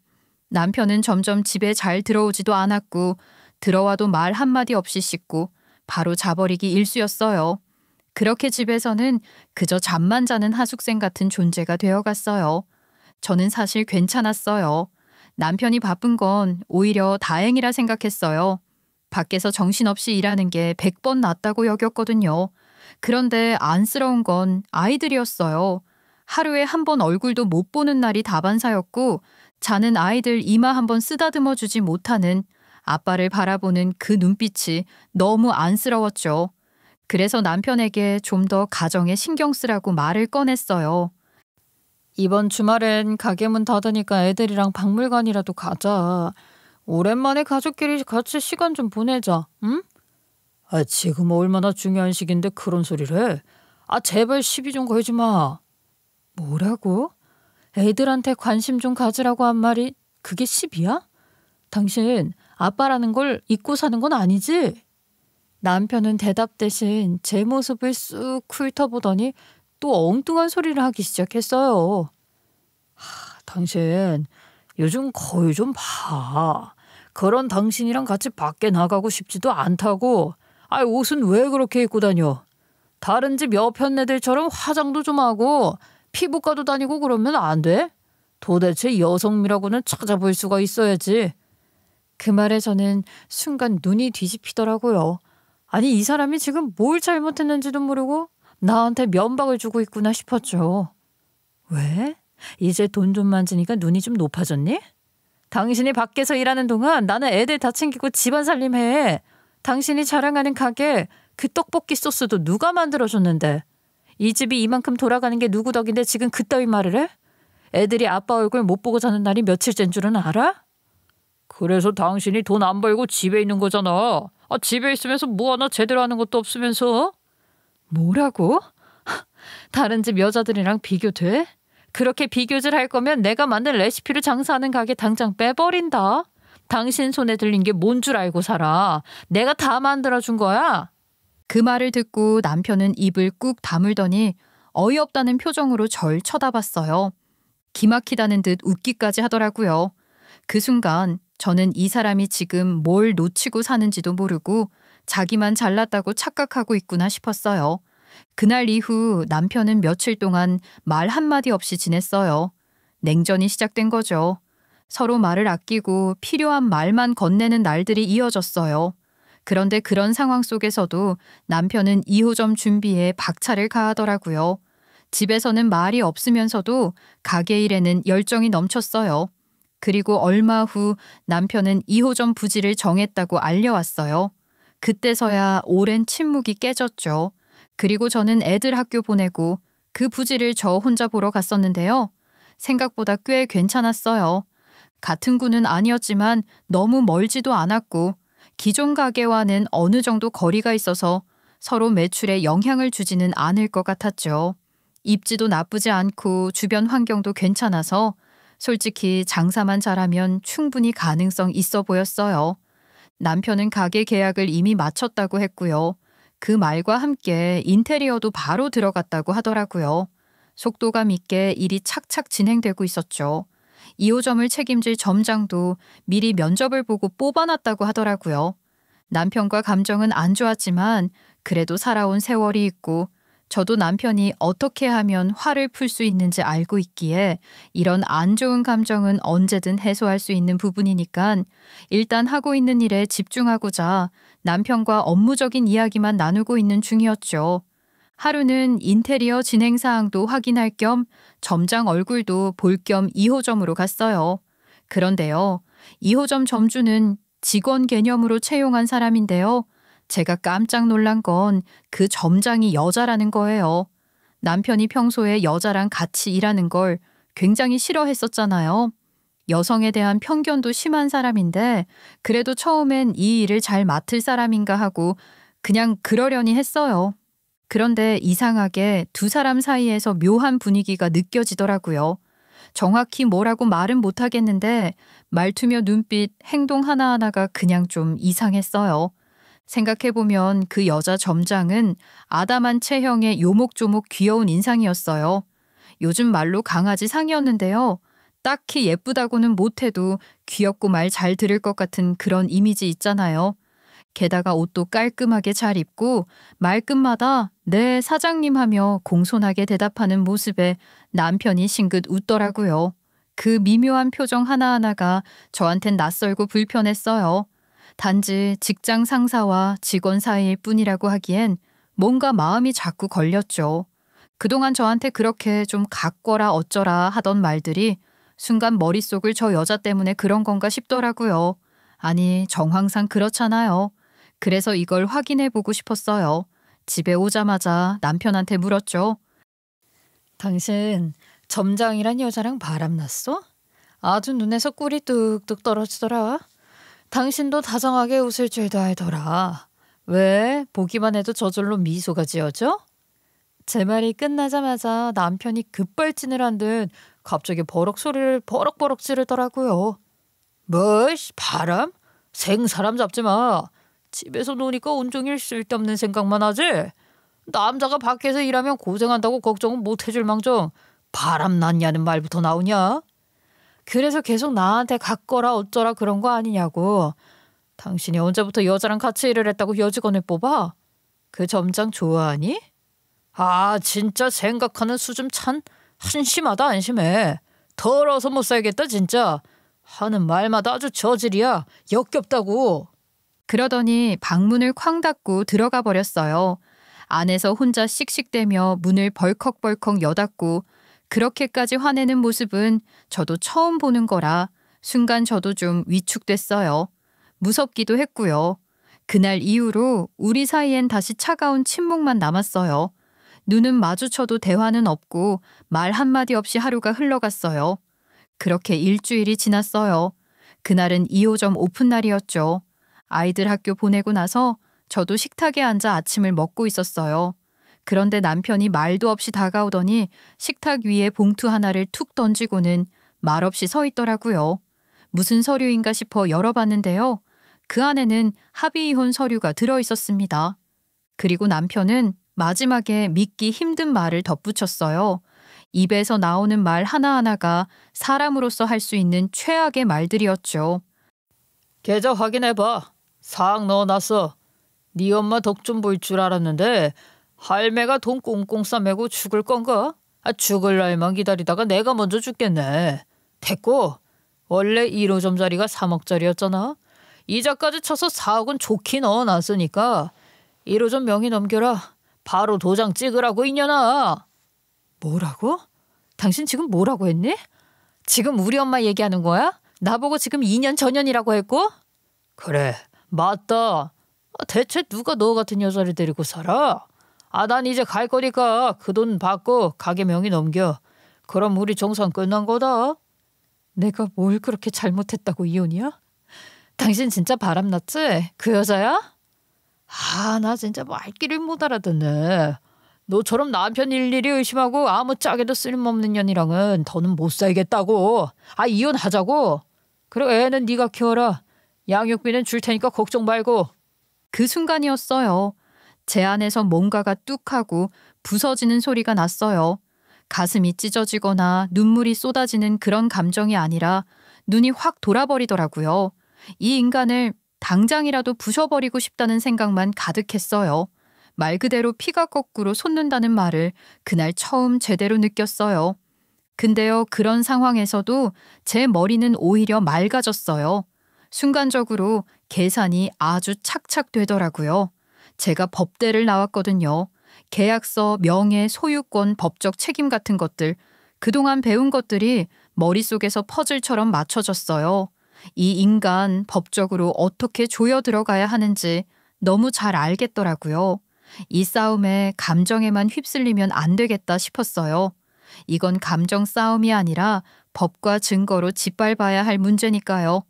남편은 점점 집에 잘 들어오지도 않았고 들어와도 말 한마디 없이 씻고 바로 자버리기 일쑤였어요. 그렇게 집에서는 그저 잠만 자는 하숙생 같은 존재가 되어갔어요. 저는 사실 괜찮았어요. 남편이 바쁜 건 오히려 다행이라 생각했어요. 밖에서 정신없이 일하는 게 100번 낫다고 여겼거든요. 그런데 안쓰러운 건 아이들이었어요. 하루에 한 번 얼굴도 못 보는 날이 다반사였고 자는 아이들 이마 한 번 쓰다듬어 주지 못하는 아빠를 바라보는 그 눈빛이 너무 안쓰러웠죠. 그래서 남편에게 좀 더 가정에 신경 쓰라고 말을 꺼냈어요. 이번 주말엔 가게 문 닫으니까 애들이랑 박물관이라도 가자. 오랜만에 가족끼리 같이 시간 좀 보내자. 응? 지금 얼마나 중요한 시기인데 그런 소리를 해. 제발 시비 좀 걸지 마. 뭐라고? 애들한테 관심 좀 가지라고 한 말이 그게 시비야? 당신 아빠라는 걸 잊고 사는 건 아니지? 남편은 대답 대신 제 모습을 쑥 훑어보더니 또 엉뚱한 소리를 하기 시작했어요. 당신 요즘 거울 좀 봐. 그런 당신이랑 같이 밖에 나가고 싶지도 않다고. 옷은 왜 그렇게 입고 다녀? 다른 집 옆편 애들처럼 화장도 좀 하고 피부과도 다니고 그러면 안 돼? 도대체 여성미라고는 찾아볼 수가 있어야지. 그 말에 저는 순간 눈이 뒤집히더라고요. 아니 이 사람이 지금 뭘 잘못했는지도 모르고 나한테 면박을 주고 있구나 싶었죠. 왜? 이제 돈 좀 만지니까 눈이 좀 높아졌니? 당신이 밖에서 일하는 동안 나는 애들 다 챙기고 집안 살림해. 당신이 자랑하는 가게 그 떡볶이 소스도 누가 만들어줬는데. 이 집이 이만큼 돌아가는 게 누구 덕인데 지금 그따위 말을 해? 애들이 아빠 얼굴 못 보고 자는 날이 며칠째인 줄은 알아? 그래서 당신이 돈 안 벌고 집에 있는 거잖아. 집에 있으면서 뭐 하나 제대로 하는 것도 없으면서. 뭐라고? 다른 집 여자들이랑 비교돼? 그렇게 비교질 할 거면 내가 만든 레시피로 장사하는 가게 당장 빼버린다. 당신 손에 들린 게 뭔 줄 알고 살아. 내가 다 만들어준 거야. 그 말을 듣고 남편은 입을 꾹 다물더니 어이없다는 표정으로 절 쳐다봤어요. 기막히다는 듯 웃기까지 하더라고요. 그 순간 저는 이 사람이 지금 뭘 놓치고 사는지도 모르고 자기만 잘났다고 착각하고 있구나 싶었어요. 그날 이후 남편은 며칠 동안 말 한마디 없이 지냈어요. 냉전이 시작된 거죠. 서로 말을 아끼고 필요한 말만 건네는 날들이 이어졌어요. 그런데 그런 상황 속에서도 남편은 2호점 준비에 박차를 가하더라고요. 집에서는 말이 없으면서도 가게 일에는 열정이 넘쳤어요. 그리고 얼마 후 남편은 2호점 부지를 정했다고 알려왔어요. 그때서야 오랜 침묵이 깨졌죠. 그리고 저는 애들 학교 보내고 그 부지를 저 혼자 보러 갔었는데요. 생각보다 꽤 괜찮았어요. 같은 구는 아니었지만 너무 멀지도 않았고 기존 가게와는 어느 정도 거리가 있어서 서로 매출에 영향을 주지는 않을 것 같았죠. 입지도 나쁘지 않고 주변 환경도 괜찮아서 솔직히 장사만 잘하면 충분히 가능성 있어 보였어요. 남편은 가게 계약을 이미 마쳤다고 했고요. 그 말과 함께 인테리어도 바로 들어갔다고 하더라고요. 속도감 있게 일이 착착 진행되고 있었죠. 2호점을 책임질 점장도 미리 면접을 보고 뽑아놨다고 하더라고요. 남편과 감정은 안 좋았지만 그래도 살아온 세월이 있고 저도 남편이 어떻게 하면 화를 풀 수 있는지 알고 있기에 이런 안 좋은 감정은 언제든 해소할 수 있는 부분이니까 일단 하고 있는 일에 집중하고자 남편과 업무적인 이야기만 나누고 있는 중이었죠. 하루는 인테리어 진행 사항도 확인할 겸 점장 얼굴도 볼 겸 2호점으로 갔어요. 그런데요, 2호점 점주는 직원 개념으로 채용한 사람인데요. 제가 깜짝 놀란 건 그 점장이 여자라는 거예요. 남편이 평소에 여자랑 같이 일하는 걸 굉장히 싫어했었잖아요. 여성에 대한 편견도 심한 사람인데 그래도 처음엔 이 일을 잘 맡을 사람인가 하고 그냥 그러려니 했어요. 그런데 이상하게 두 사람 사이에서 묘한 분위기가 느껴지더라고요. 정확히 뭐라고 말은 못하겠는데 말투며 눈빛, 행동 하나하나가 그냥 좀 이상했어요. 생각해보면 그 여자 점장은 아담한 체형의 요목조목 귀여운 인상이었어요. 요즘 말로 강아지 상이었는데요. 딱히 예쁘다고는 못해도 귀엽고 말 잘 들을 것 같은 그런 이미지 있잖아요. 게다가 옷도 깔끔하게 잘 입고 말끝마다 네 사장님 하며 공손하게 대답하는 모습에 남편이 싱긋 웃더라고요. 그 미묘한 표정 하나하나가 저한텐 낯설고 불편했어요. 단지 직장 상사와 직원 사이일 뿐이라고 하기엔 뭔가 마음이 자꾸 걸렸죠. 그동안 저한테 그렇게 좀 갖거라 어쩌라 하던 말들이 순간 머릿속을 저 여자 때문에 그런 건가 싶더라고요. 아니 정황상 그렇잖아요. 그래서 이걸 확인해 보고 싶었어요. 집에 오자마자 남편한테 물었죠. 당신 점장이란 여자랑 바람났어? 아주 눈에서 꿀이 뚝뚝 떨어지더라. 당신도 다정하게 웃을 줄도 알더라. 왜 보기만 해도 저절로 미소가 지어져? 제 말이 끝나자마자 남편이 급발진을 한 듯 갑자기 버럭 소리를 버럭버럭 지르더라고요. 뭐 바람? 생사람 잡지 마. 집에서 노니까 온종일 쓸데없는 생각만 하지. 남자가 밖에서 일하면 고생한다고 걱정은 못 해줄 망정 바람 났냐는 말부터 나오냐? 그래서 계속 나한테 갖거라 어쩌라 그런 거 아니냐고. 당신이 언제부터 여자랑 같이 일을 했다고 여직원을 뽑아? 그 점장 좋아하니? 아, 진짜 생각하는 수 좀 참 한심하다 한심해. 더러워서 못 살겠다 진짜. 하는 말마다 아주 저질이야. 역겹다고. 그러더니 방문을 쾅 닫고 들어가 버렸어요. 안에서 혼자 씩씩대며 문을 벌컥벌컥 여닫고 그렇게까지 화내는 모습은 저도 처음 보는 거라 순간 저도 좀 위축됐어요. 무섭기도 했고요. 그날 이후로 우리 사이엔 다시 차가운 침묵만 남았어요. 눈은 마주쳐도 대화는 없고 말 한마디 없이 하루가 흘러갔어요. 그렇게 일주일이 지났어요. 그날은 2호점 오픈 날이었죠. 아이들 학교 보내고 나서 저도 식탁에 앉아 아침을 먹고 있었어요. 그런데 남편이 말도 없이 다가오더니 식탁 위에 봉투 하나를 툭 던지고는 말없이 서 있더라고요. 무슨 서류인가 싶어 열어봤는데요. 그 안에는 합의이혼 서류가 들어있었습니다. 그리고 남편은 마지막에 믿기 힘든 말을 덧붙였어요. 입에서 나오는 말 하나하나가 사람으로서 할 수 있는 최악의 말들이었죠. 계좌 확인해봐. 싹 넣어놨어. 네 엄마 덕 좀 보일 줄 알았는데 할매가 돈 꽁꽁 싸매고 죽을 건가? 죽을 날만 기다리다가 내가 먼저 죽겠네. 됐고, 원래 1호점짜리가 3억짜리였잖아. 이자까지 쳐서 4억은 좋게 넣어놨으니까 1호점 명의 넘겨라. 바로 도장 찍으라고 이년아. 뭐라고? 당신 지금 뭐라고 했니? 지금 우리 엄마 얘기하는 거야? 나보고 지금 2년 전년이라고 했고? 그래, 맞다. 대체 누가 너 같은 여자를 데리고 살아? 난 이제 갈 거니까 그 돈 받고 가게 명의 넘겨. 그럼 우리 정산 끝난 거다. 내가 뭘 그렇게 잘못했다고 이혼이야? 당신 진짜 바람났지? 그 여자야? 나 진짜 말귀를 못 알아듣네. 너처럼 남편 일일이 의심하고 아무 짝에도 쓸모없는 년이랑은 더는 못 살겠다고. 이혼하자고. 그래, 애는 네가 키워라. 양육비는 줄 테니까 걱정 말고. 그 순간이었어요. 제 안에서 뭔가가 뚝하고 부서지는 소리가 났어요. 가슴이 찢어지거나 눈물이 쏟아지는 그런 감정이 아니라 눈이 확 돌아버리더라고요. 이 인간을 당장이라도 부셔버리고 싶다는 생각만 가득했어요. 말 그대로 피가 거꾸로 솟는다는 말을 그날 처음 제대로 느꼈어요. 근데요, 그런 상황에서도 제 머리는 오히려 맑아졌어요. 순간적으로 계산이 아주 착착 되더라고요. 제가 법대를 나왔거든요. 계약서, 명예, 소유권, 법적 책임 같은 것들, 그동안 배운 것들이 머릿속에서 퍼즐처럼 맞춰졌어요. 이 인간 법적으로 어떻게 조여 들어가야 하는지 너무 잘 알겠더라고요. 이 싸움에 감정에만 휩쓸리면 안 되겠다 싶었어요. 이건 감정 싸움이 아니라 법과 증거로 짓밟아야 할 문제니까요.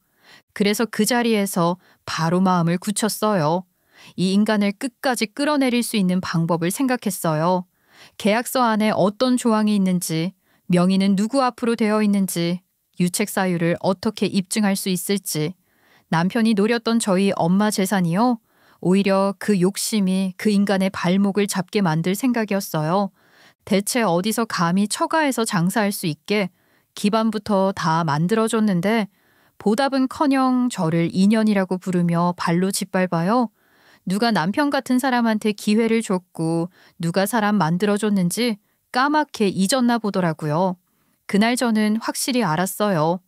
그래서 그 자리에서 바로 마음을 굳혔어요. 이 인간을 끝까지 끌어내릴 수 있는 방법을 생각했어요. 계약서 안에 어떤 조항이 있는지, 명의는 누구 앞으로 되어 있는지, 유책 사유를 어떻게 입증할 수 있을지, 남편이 노렸던 저희 엄마 재산이요. 오히려 그 욕심이 그 인간의 발목을 잡게 만들 생각이었어요. 대체 어디서 감히 처가에서 장사할 수 있게 기반부터 다 만들어줬는데 보답은커녕 저를 인연이라고 부르며 발로 짓밟아요. 누가 남편 같은 사람한테 기회를 줬고 누가 사람 만들어줬는지 까맣게 잊었나 보더라고요. 그날 저는 확실히 알았어요.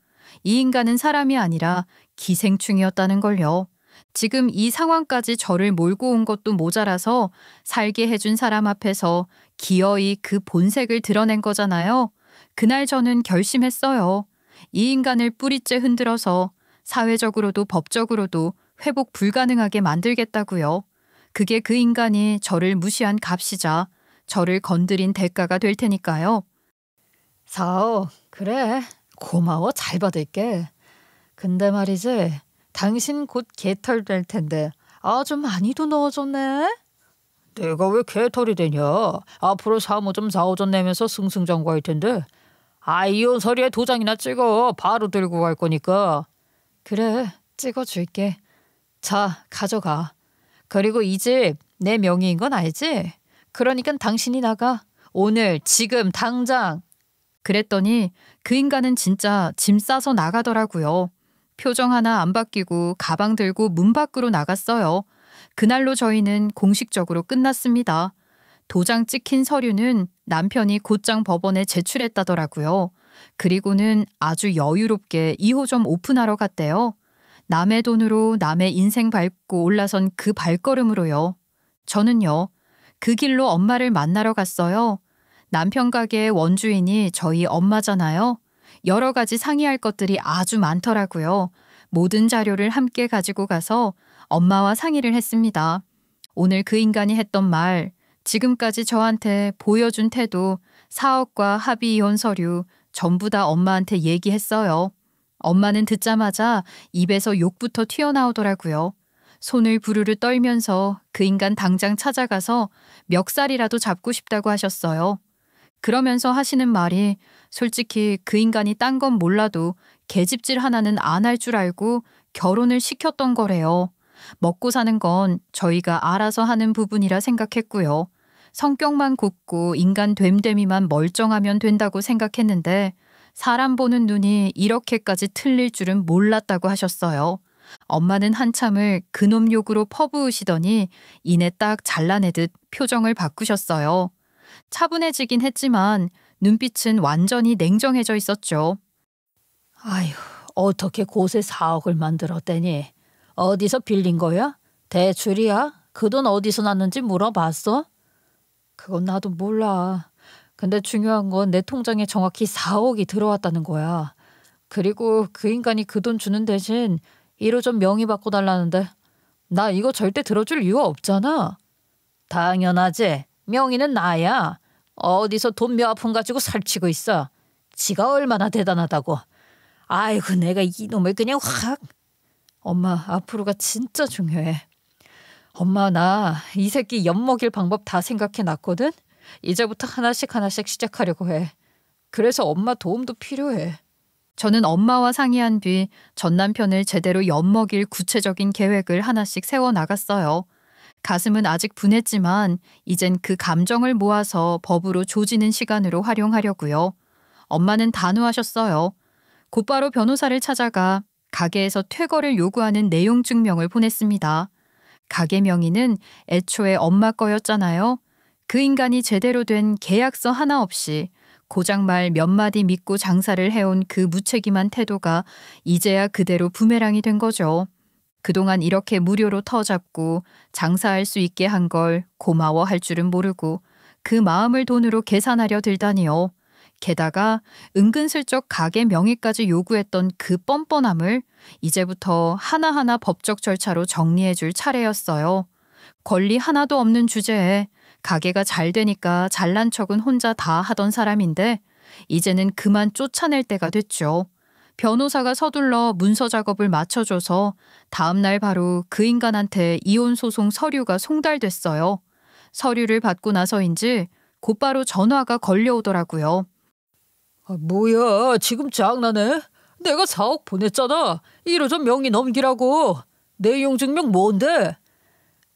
이 인간은 사람이 아니라 기생충이었다는 걸요. 지금 이 상황까지 저를 몰고 온 것도 모자라서 살게 해준 사람 앞에서 기어이 그 본색을 드러낸 거잖아요. 그날 저는 결심했어요. 이 인간을 뿌리째 흔들어서 사회적으로도 법적으로도 회복 불가능하게 만들겠다고요. 그게 그 인간이 저를 무시한 값이자 저를 건드린 대가가 될 테니까요. 사오, 그래. 고마워, 잘 받을게. 근데 말이지, 당신 곧 개털 될 텐데 아주 많이도 넣어줬네. 내가 왜 개털이 되냐. 앞으로 사무점 4호점 내면서 승승장구할 텐데. 이혼 서류에 도장이나 찍어. 바로 들고 갈 거니까. 그래, 찍어줄게. 자, 가져가. 그리고 이 집 내 명의인 건 알지? 그러니까 당신이 나가. 오늘, 지금, 당장. 그랬더니 그 인간은 진짜 짐 싸서 나가더라고요. 표정 하나 안 바뀌고 가방 들고 문 밖으로 나갔어요. 그날로 저희는 공식적으로 끝났습니다. 도장 찍힌 서류는 남편이 곧장 법원에 제출했다더라고요. 그리고는 아주 여유롭게 2호점 오픈하러 갔대요. 남의 돈으로 남의 인생 밟고 올라선 그 발걸음으로요. 저는요, 그 길로 엄마를 만나러 갔어요. 남편 가게의 원주인이 저희 엄마잖아요. 여러 가지 상의할 것들이 아주 많더라고요. 모든 자료를 함께 가지고 가서 엄마와 상의를 했습니다. 오늘 그 인간이 했던 말, 지금까지 저한테 보여준 태도, 사업과 합의 이혼 서류 전부 다 엄마한테 얘기했어요. 엄마는 듣자마자 입에서 욕부터 튀어나오더라고요. 손을 부르르 떨면서 그 인간 당장 찾아가서 멱살이라도 잡고 싶다고 하셨어요. 그러면서 하시는 말이 솔직히 그 인간이 딴 건 몰라도 계집질 하나는 안 할 줄 알고 결혼을 시켰던 거래요. 먹고 사는 건 저희가 알아서 하는 부분이라 생각했고요. 성격만 곱고 인간 됨됨이만 멀쩡하면 된다고 생각했는데 사람 보는 눈이 이렇게까지 틀릴 줄은 몰랐다고 하셨어요. 엄마는 한참을 그놈 욕으로 퍼부으시더니 이내 딱 잘라내듯 표정을 바꾸셨어요. 차분해지긴 했지만 눈빛은 완전히 냉정해져 있었죠. 아휴, 어떻게 곳에 4억을 만들었대니? 어디서 빌린 거야? 대출이야? 그 돈 어디서 났는지 물어봤어? 그건 나도 몰라. 근데 중요한 건 내 통장에 정확히 4억이 들어왔다는 거야. 그리고 그 인간이 그 돈 주는 대신 1호점 명의 바꿔달라는데 나 이거 절대 들어줄 이유 없잖아. 당연하지. 명의는 나야. 어디서 돈 몇 푼 가지고 살치고 있어. 지가 얼마나 대단하다고. 아이고 내가 이놈을 그냥 확. 엄마 앞으로가 진짜 중요해. 엄마 나 이 새끼 엿먹일 방법 다 생각해놨거든. 이제부터 하나씩 시작하려고 해. 그래서 엄마 도움도 필요해. 저는 엄마와 상의한 뒤 전 남편을 제대로 엿먹일 구체적인 계획을 하나씩 세워나갔어요. 가슴은 아직 분했지만 이젠 그 감정을 모아서 법으로 조지는 시간으로 활용하려고요. 엄마는 단호하셨어요. 곧바로 변호사를 찾아가 가게에서 퇴거를 요구하는 내용 증명을 보냈습니다. 가게 명의는 애초에 엄마 거였잖아요. 그 인간이 제대로 된 계약서 하나 없이 고장말 몇 마디 믿고 장사를 해온 그 무책임한 태도가 이제야 그대로 부메랑이 된 거죠. 그동안 이렇게 무료로 터잡고 장사할 수 있게 한 걸 고마워할 줄은 모르고 그 마음을 돈으로 계산하려 들다니요. 게다가 은근슬쩍 가게 명의까지 요구했던 그 뻔뻔함을 이제부터 하나하나 법적 절차로 정리해줄 차례였어요. 권리 하나도 없는 주제에 가게가 잘 되니까 잘난 척은 혼자 다 하던 사람인데 이제는 그만 쫓아낼 때가 됐죠. 변호사가 서둘러 문서 작업을 마쳐줘서 다음 날 바로 그 인간한테 이혼 소송 서류가 송달됐어요. 서류를 받고 나서인지 곧바로 전화가 걸려오더라고요. 뭐야 지금 장난해? 내가 4억 보냈잖아. 1호점 명의 넘기라고. 내용 증명 뭔데?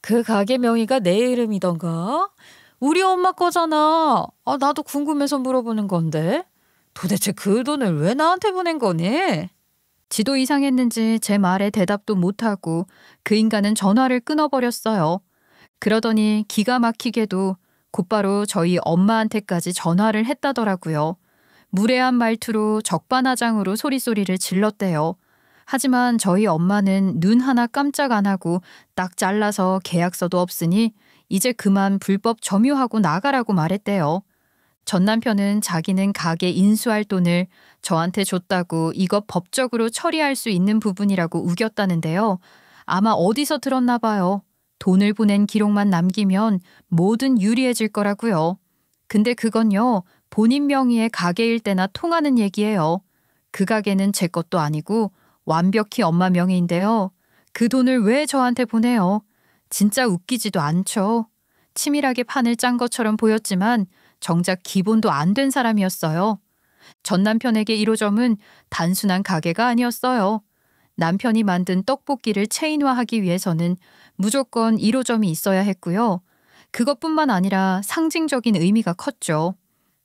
그 가게 명의가 내 이름이던가? 우리 엄마 거잖아. 나도 궁금해서 물어보는 건데. 도대체 그 돈을 왜 나한테 보낸 거니? 지도 이상했는지 제 말에 대답도 못하고 그 인간은 전화를 끊어버렸어요. 그러더니 기가 막히게도 곧바로 저희 엄마한테까지 전화를 했다더라고요. 무례한 말투로 적반하장으로 소리소리를 질렀대요. 하지만 저희 엄마는 눈 하나 깜짝 안 하고 딱 잘라서 계약서도 없으니 이제 그만 불법 점유하고 나가라고 말했대요. 전 남편은 자기는 가게 인수할 돈을 저한테 줬다고 이것 법적으로 처리할 수 있는 부분이라고 우겼다는데요. 아마 어디서 들었나 봐요. 돈을 보낸 기록만 남기면 뭐든 유리해질 거라고요. 근데 그건요. 본인 명의의 가게일 때나 통하는 얘기예요. 그 가게는 제 것도 아니고 완벽히 엄마 명의인데요. 그 돈을 왜 저한테 보내요? 진짜 웃기지도 않죠. 치밀하게 판을 짠 것처럼 보였지만 정작 기본도 안 된 사람이었어요. 전 남편에게 1호점은 단순한 가게가 아니었어요. 남편이 만든 떡볶이를 체인화하기 위해서는 무조건 1호점이 있어야 했고요. 그것뿐만 아니라 상징적인 의미가 컸죠.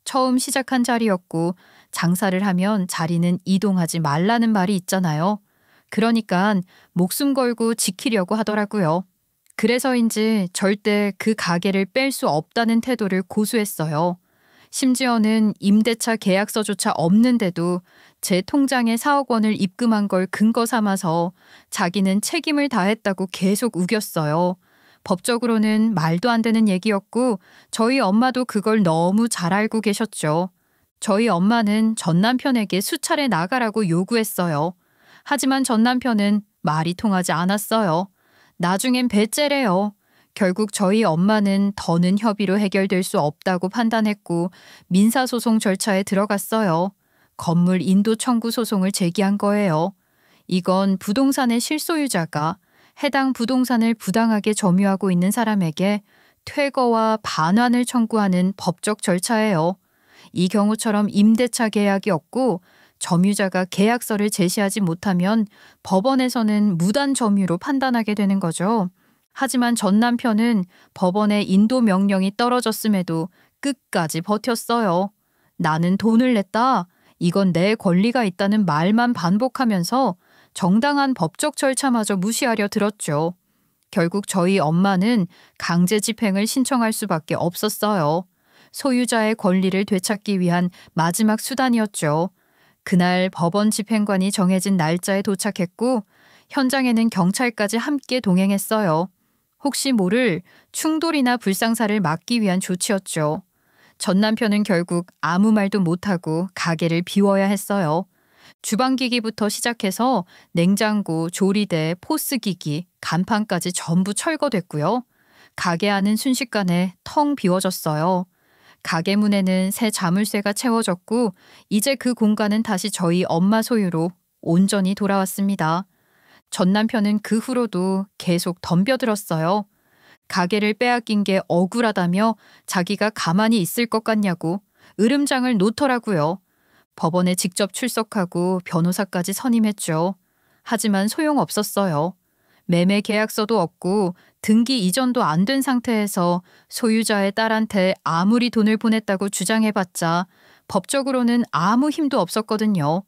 처음 시작한 자리였고 장사를 하면 자리는 이동하지 말라는 말이 있잖아요. 그러니까 목숨 걸고 지키려고 하더라고요. 그래서인지 절대 그 가게를 뺄 수 없다는 태도를 고수했어요. 심지어는 임대차 계약서조차 없는데도 제 통장에 4억 원을 입금한 걸 근거 삼아서 자기는 책임을 다했다고 계속 우겼어요. 법적으로는 말도 안 되는 얘기였고 저희 엄마도 그걸 너무 잘 알고 계셨죠. 저희 엄마는 전 남편에게 수차례 나가라고 요구했어요. 하지만 전 남편은 말이 통하지 않았어요. 나중엔 배째래요. 결국 저희 엄마는 더는 협의로 해결될 수 없다고 판단했고 민사소송 절차에 들어갔어요. 건물 인도 청구 소송을 제기한 거예요. 이건 부동산의 실소유자가 해당 부동산을 부당하게 점유하고 있는 사람에게 퇴거와 반환을 청구하는 법적 절차예요. 이 경우처럼 임대차 계약이 없고 점유자가 계약서를 제시하지 못하면 법원에서는 무단 점유로 판단하게 되는 거죠. 하지만 전 남편은 법원의 인도 명령이 떨어졌음에도 끝까지 버텼어요. 나는 돈을 냈다. 이건 내 권리가 있다는 말만 반복하면서 정당한 법적 절차마저 무시하려 들었죠. 결국 저희 엄마는 강제 집행을 신청할 수밖에 없었어요. 소유자의 권리를 되찾기 위한 마지막 수단이었죠. 그날 법원 집행관이 정해진 날짜에 도착했고 현장에는 경찰까지 함께 동행했어요. 혹시 모를 충돌이나 불상사를 막기 위한 조치였죠. 전 남편은 결국 아무 말도 못하고 가게를 비워야 했어요. 주방기기부터 시작해서 냉장고, 조리대, 포스기기, 간판까지 전부 철거됐고요. 가게 안은 순식간에 텅 비워졌어요. 가게 문에는 새 자물쇠가 채워졌고 이제 그 공간은 다시 저희 엄마 소유로 온전히 돌아왔습니다. 전 남편은 그 후로도 계속 덤벼들었어요. 가게를 빼앗긴 게 억울하다며 자기가 가만히 있을 것 같냐고 으름장을 놓더라고요. 법원에 직접 출석하고 변호사까지 선임했죠. 하지만 소용없었어요. 매매 계약서도 없고 등기 이전도 안 된 상태에서 소유자의 딸한테 아무리 돈을 보냈다고 주장해봤자 법적으로는 아무 힘도 없었거든요.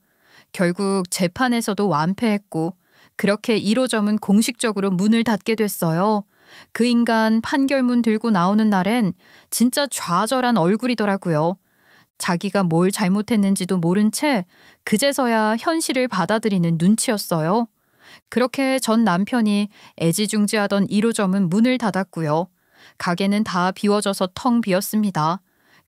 결국 재판에서도 완패했고 그렇게 1호점은 공식적으로 문을 닫게 됐어요. 그 인간 판결문 들고 나오는 날엔 진짜 좌절한 얼굴이더라고요. 자기가 뭘 잘못했는지도 모른 채 그제서야 현실을 받아들이는 눈치였어요. 그렇게 전 남편이 애지중지하던 1호점은 문을 닫았고요. 가게는 다 비워져서 텅 비었습니다.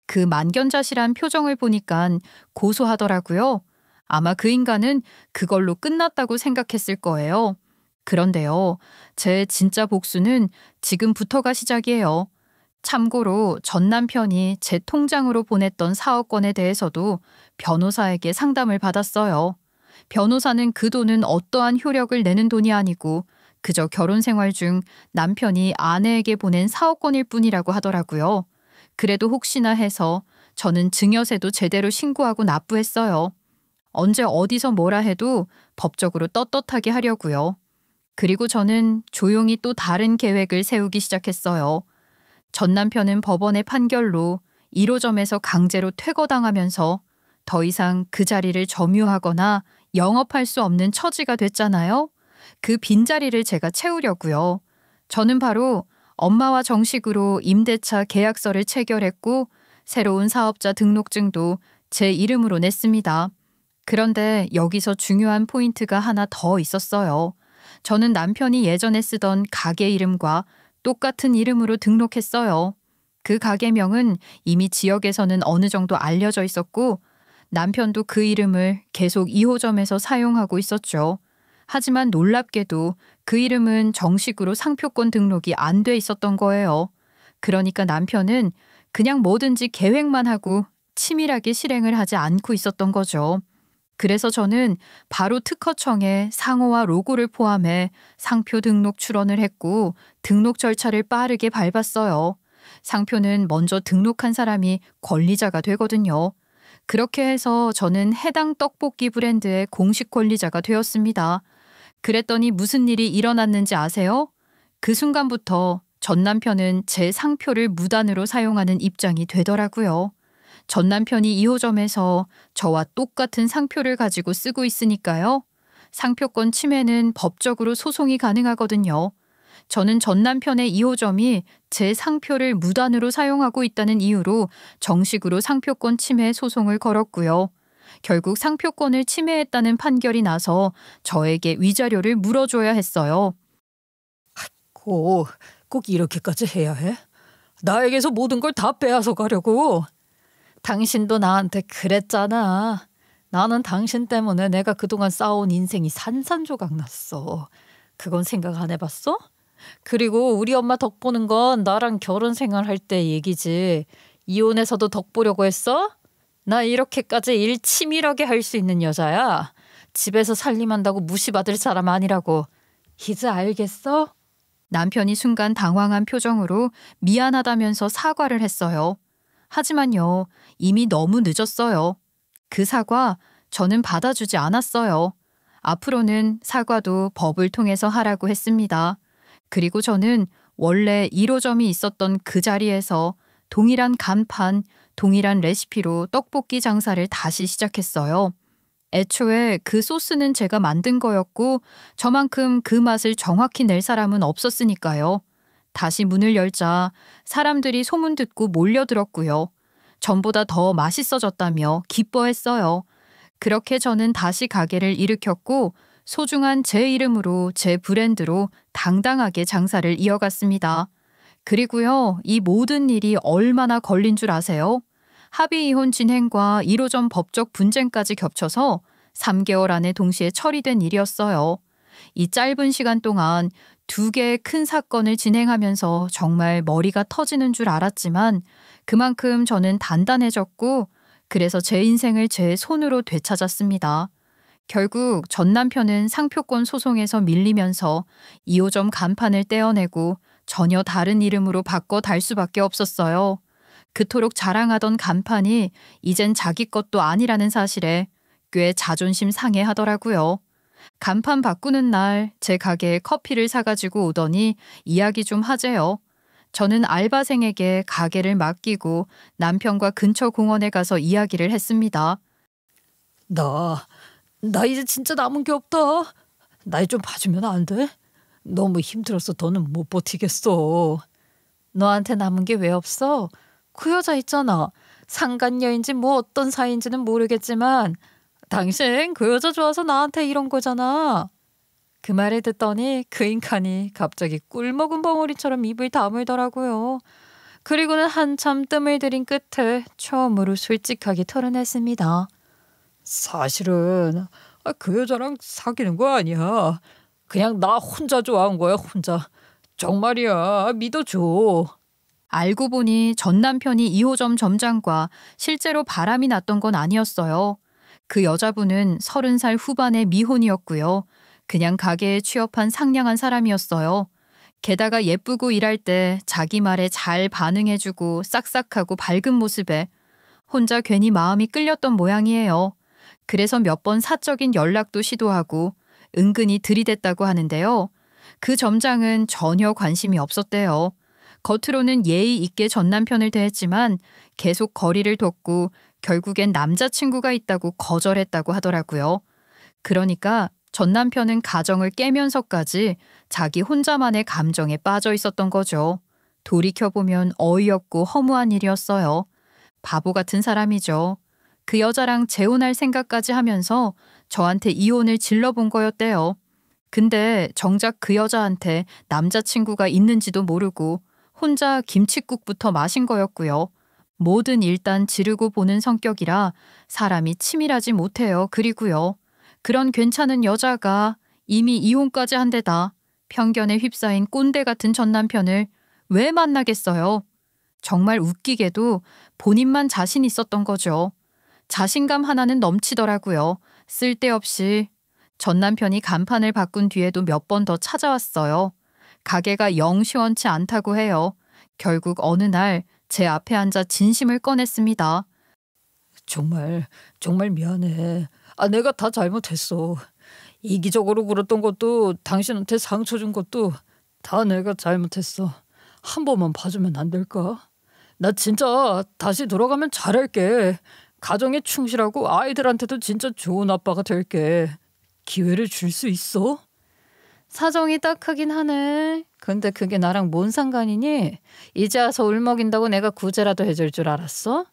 그 만견자실한 표정을 보니까 고소하더라고요. 아마 그 인간은 그걸로 끝났다고 생각했을 거예요. 그런데요, 제 진짜 복수는 지금부터가 시작이에요. 참고로 전 남편이 제 통장으로 보냈던 4억 원에 대해서도 변호사에게 상담을 받았어요. 변호사는 그 돈은 어떠한 효력을 내는 돈이 아니고 그저 결혼 생활 중 남편이 아내에게 보낸 4억 원일 뿐이라고 하더라고요. 그래도 혹시나 해서 저는 증여세도 제대로 신고하고 납부했어요. 언제 어디서 뭐라 해도 법적으로 떳떳하게 하려고요. 그리고 저는 조용히 또 다른 계획을 세우기 시작했어요. 전 남편은 법원의 판결로 1호점에서 강제로 퇴거당하면서 더 이상 그 자리를 점유하거나 영업할 수 없는 처지가 됐잖아요. 그 빈자리를 제가 채우려고요. 저는 바로 엄마와 정식으로 임대차 계약서를 체결했고 새로운 사업자 등록증도 제 이름으로 냈습니다. 그런데 여기서 중요한 포인트가 하나 더 있었어요. 저는 남편이 예전에 쓰던 가게 이름과 똑같은 이름으로 등록했어요. 그 가게명은 이미 지역에서는 어느 정도 알려져 있었고 남편도 그 이름을 계속 2호점에서 사용하고 있었죠. 하지만 놀랍게도 그 이름은 정식으로 상표권 등록이 안 돼 있었던 거예요. 그러니까 남편은 그냥 뭐든지 계획만 하고 치밀하게 실행을 하지 않고 있었던 거죠. 그래서 저는 바로 특허청에 상호와 로고를 포함해 상표 등록 출원을 했고 등록 절차를 빠르게 밟았어요. 상표는 먼저 등록한 사람이 권리자가 되거든요. 그렇게 해서 저는 해당 떡볶이 브랜드의 공식 권리자가 되었습니다. 그랬더니 무슨 일이 일어났는지 아세요? 그 순간부터 전 남편은 제 상표를 무단으로 사용하는 입장이 되더라고요. 전 남편이 2호점에서 저와 똑같은 상표를 가지고 쓰고 있으니까요. 상표권 침해는 법적으로 소송이 가능하거든요. 저는 전 남편의 2호점이 제 상표를 무단으로 사용하고 있다는 이유로 정식으로 상표권 침해 소송을 걸었고요. 결국 상표권을 침해했다는 판결이 나서 저에게 위자료를 물어줘야 했어요. 꼭 이렇게까지 해야 해? 나에게서 모든 걸 다 빼앗아 가려고? 당신도 나한테 그랬잖아. 나는 당신 때문에 내가 그동안 쌓아온 인생이 산산조각 났어. 그건 생각 안 해봤어? 그리고 우리 엄마 덕 보는 건 나랑 결혼 생활할 때 얘기지. 이혼해서도 덕 보려고 했어? 나 이렇게까지 일 치밀하게 할 수 있는 여자야. 집에서 살림한다고 무시받을 사람 아니라고. 이제 알겠어? 남편이 순간 당황한 표정으로 미안하다면서 사과를 했어요. 하지만요, 이미 너무 늦었어요. 그 사과 저는 받아주지 않았어요. 앞으로는 사과도 법을 통해서 하라고 했습니다. 그리고 저는 원래 1호점이 있었던 그 자리에서 동일한 간판, 동일한 레시피로 떡볶이 장사를 다시 시작했어요. 애초에 그 소스는 제가 만든 거였고 저만큼 그 맛을 정확히 낼 사람은 없었으니까요. 다시 문을 열자 사람들이 소문 듣고 몰려들었고요. 전보다 더 맛있어졌다며 기뻐했어요. 그렇게 저는 다시 가게를 일으켰고 소중한 제 이름으로 제 브랜드로 당당하게 장사를 이어갔습니다. 그리고요, 이 모든 일이 얼마나 걸린 줄 아세요? 합의 이혼 진행과 1호점 법적 분쟁까지 겹쳐서 3개월 안에 동시에 처리된 일이었어요. 이 짧은 시간 동안 2개의 큰 사건을 진행하면서 정말 머리가 터지는 줄 알았지만 그만큼 저는 단단해졌고 그래서 제 인생을 제 손으로 되찾았습니다. 결국 전 남편은 상표권 소송에서 밀리면서 2호점 간판을 떼어내고 전혀 다른 이름으로 바꿔 달 수밖에 없었어요. 그토록 자랑하던 간판이 이젠 자기 것도 아니라는 사실에 꽤 자존심 상해하더라고요. 간판 바꾸는 날 제 가게에 커피를 사가지고 오더니 이야기 좀 하재요. 저는 알바생에게 가게를 맡기고 남편과 근처 공원에 가서 이야기를 했습니다. 나 이제 진짜 남은 게 없다. 날 좀 봐주면 안 돼? 너무 힘들어서 더는 못 버티겠어. 너한테 남은 게 왜 없어? 그 여자 있잖아. 상간녀인지 뭐 어떤 사이인지는 모르겠지만 당신 그 여자 좋아서 나한테 이런 거잖아. 그 말을 듣더니 그 인간이 갑자기 꿀 먹은 벙어리처럼 입을 다물더라고요. 그리고는 한참 뜸을 들인 끝에 처음으로 솔직하게 털어냈습니다. 사실은 그 여자랑 사귀는 거 아니야. 그냥 나 혼자 좋아한 거야, 혼자. 정말이야, 믿어줘. 알고 보니 전 남편이 2호점 점장과 실제로 바람이 났던 건 아니었어요. 그 여자분은 30살 후반의 미혼이었고요. 그냥 가게에 취업한 상냥한 사람이었어요. 게다가 예쁘고 일할 때 자기 말에 잘 반응해주고 싹싹하고 밝은 모습에 혼자 괜히 마음이 끌렸던 모양이에요. 그래서 몇 번 사적인 연락도 시도하고 은근히 들이댔다고 하는데요. 그 점장은 전혀 관심이 없었대요. 겉으로는 예의 있게 전 남편을 대했지만 계속 거리를 뒀고 결국엔 남자친구가 있다고 거절했다고 하더라고요. 그러니까 전 남편은 가정을 깨면서까지 자기 혼자만의 감정에 빠져 있었던 거죠. 돌이켜보면 어이없고 허무한 일이었어요. 바보 같은 사람이죠. 그 여자랑 재혼할 생각까지 하면서 저한테 이혼을 질러본 거였대요. 근데 정작 그 여자한테 남자친구가 있는지도 모르고 혼자 김칫국부터 마신 거였고요. 뭐든 일단 지르고 보는 성격이라 사람이 치밀하지 못해요. 그리고요. 그런 괜찮은 여자가 이미 이혼까지 한 데다 편견에 휩싸인 꼰대 같은 전 남편을 왜 만나겠어요? 정말 웃기게도 본인만 자신 있었던 거죠. 자신감 하나는 넘치더라고요. 쓸데없이. 전 남편이 간판을 바꾼 뒤에도 몇 번 더 찾아왔어요. 가게가 영 시원치 않다고 해요. 결국 어느 날 제 앞에 앉아 진심을 꺼냈습니다. 정말 미안해. 내가 다 잘못했어. 이기적으로 굴었던 것도 당신한테 상처 준 것도 다 내가 잘못했어. 한 번만 봐주면 안 될까? 나 진짜 다시 돌아가면 잘할게. 가정에 충실하고 아이들한테도 진짜 좋은 아빠가 될게. 기회를 줄 수 있어? 사정이 딱하긴 하네. 근데 그게 나랑 뭔 상관이니? 이제 와서 울먹인다고 내가 구제라도 해줄 줄 알았어?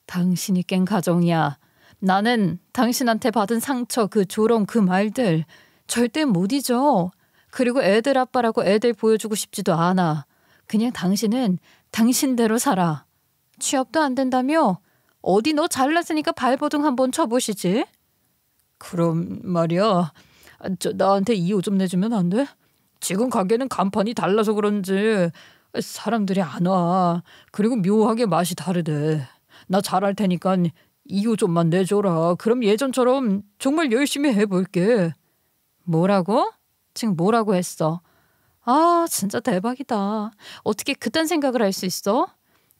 당신이 깬 가정이야. 나는 당신한테 받은 상처, 그 조롱, 그 말들 절대 못 잊어. 그리고 애들 아빠라고 애들 보여주고 싶지도 않아. 그냥 당신은 당신대로 살아. 취업도 안 된다며? 어디 너 잘났으니까 발버둥 한번 쳐보시지. 그럼 말이야. 나한테 이유 좀 내주면 안 돼? 지금 가게는 간판이 달라서 그런지 사람들이 안 와. 그리고 묘하게 맛이 다르대. 나 잘할 테니까 이유 좀만 내줘라. 그럼 예전처럼 정말 열심히 해볼게. 뭐라고? 지금 뭐라고 했어? 아, 진짜 대박이다. 어떻게 그딴 생각을 할 수 있어?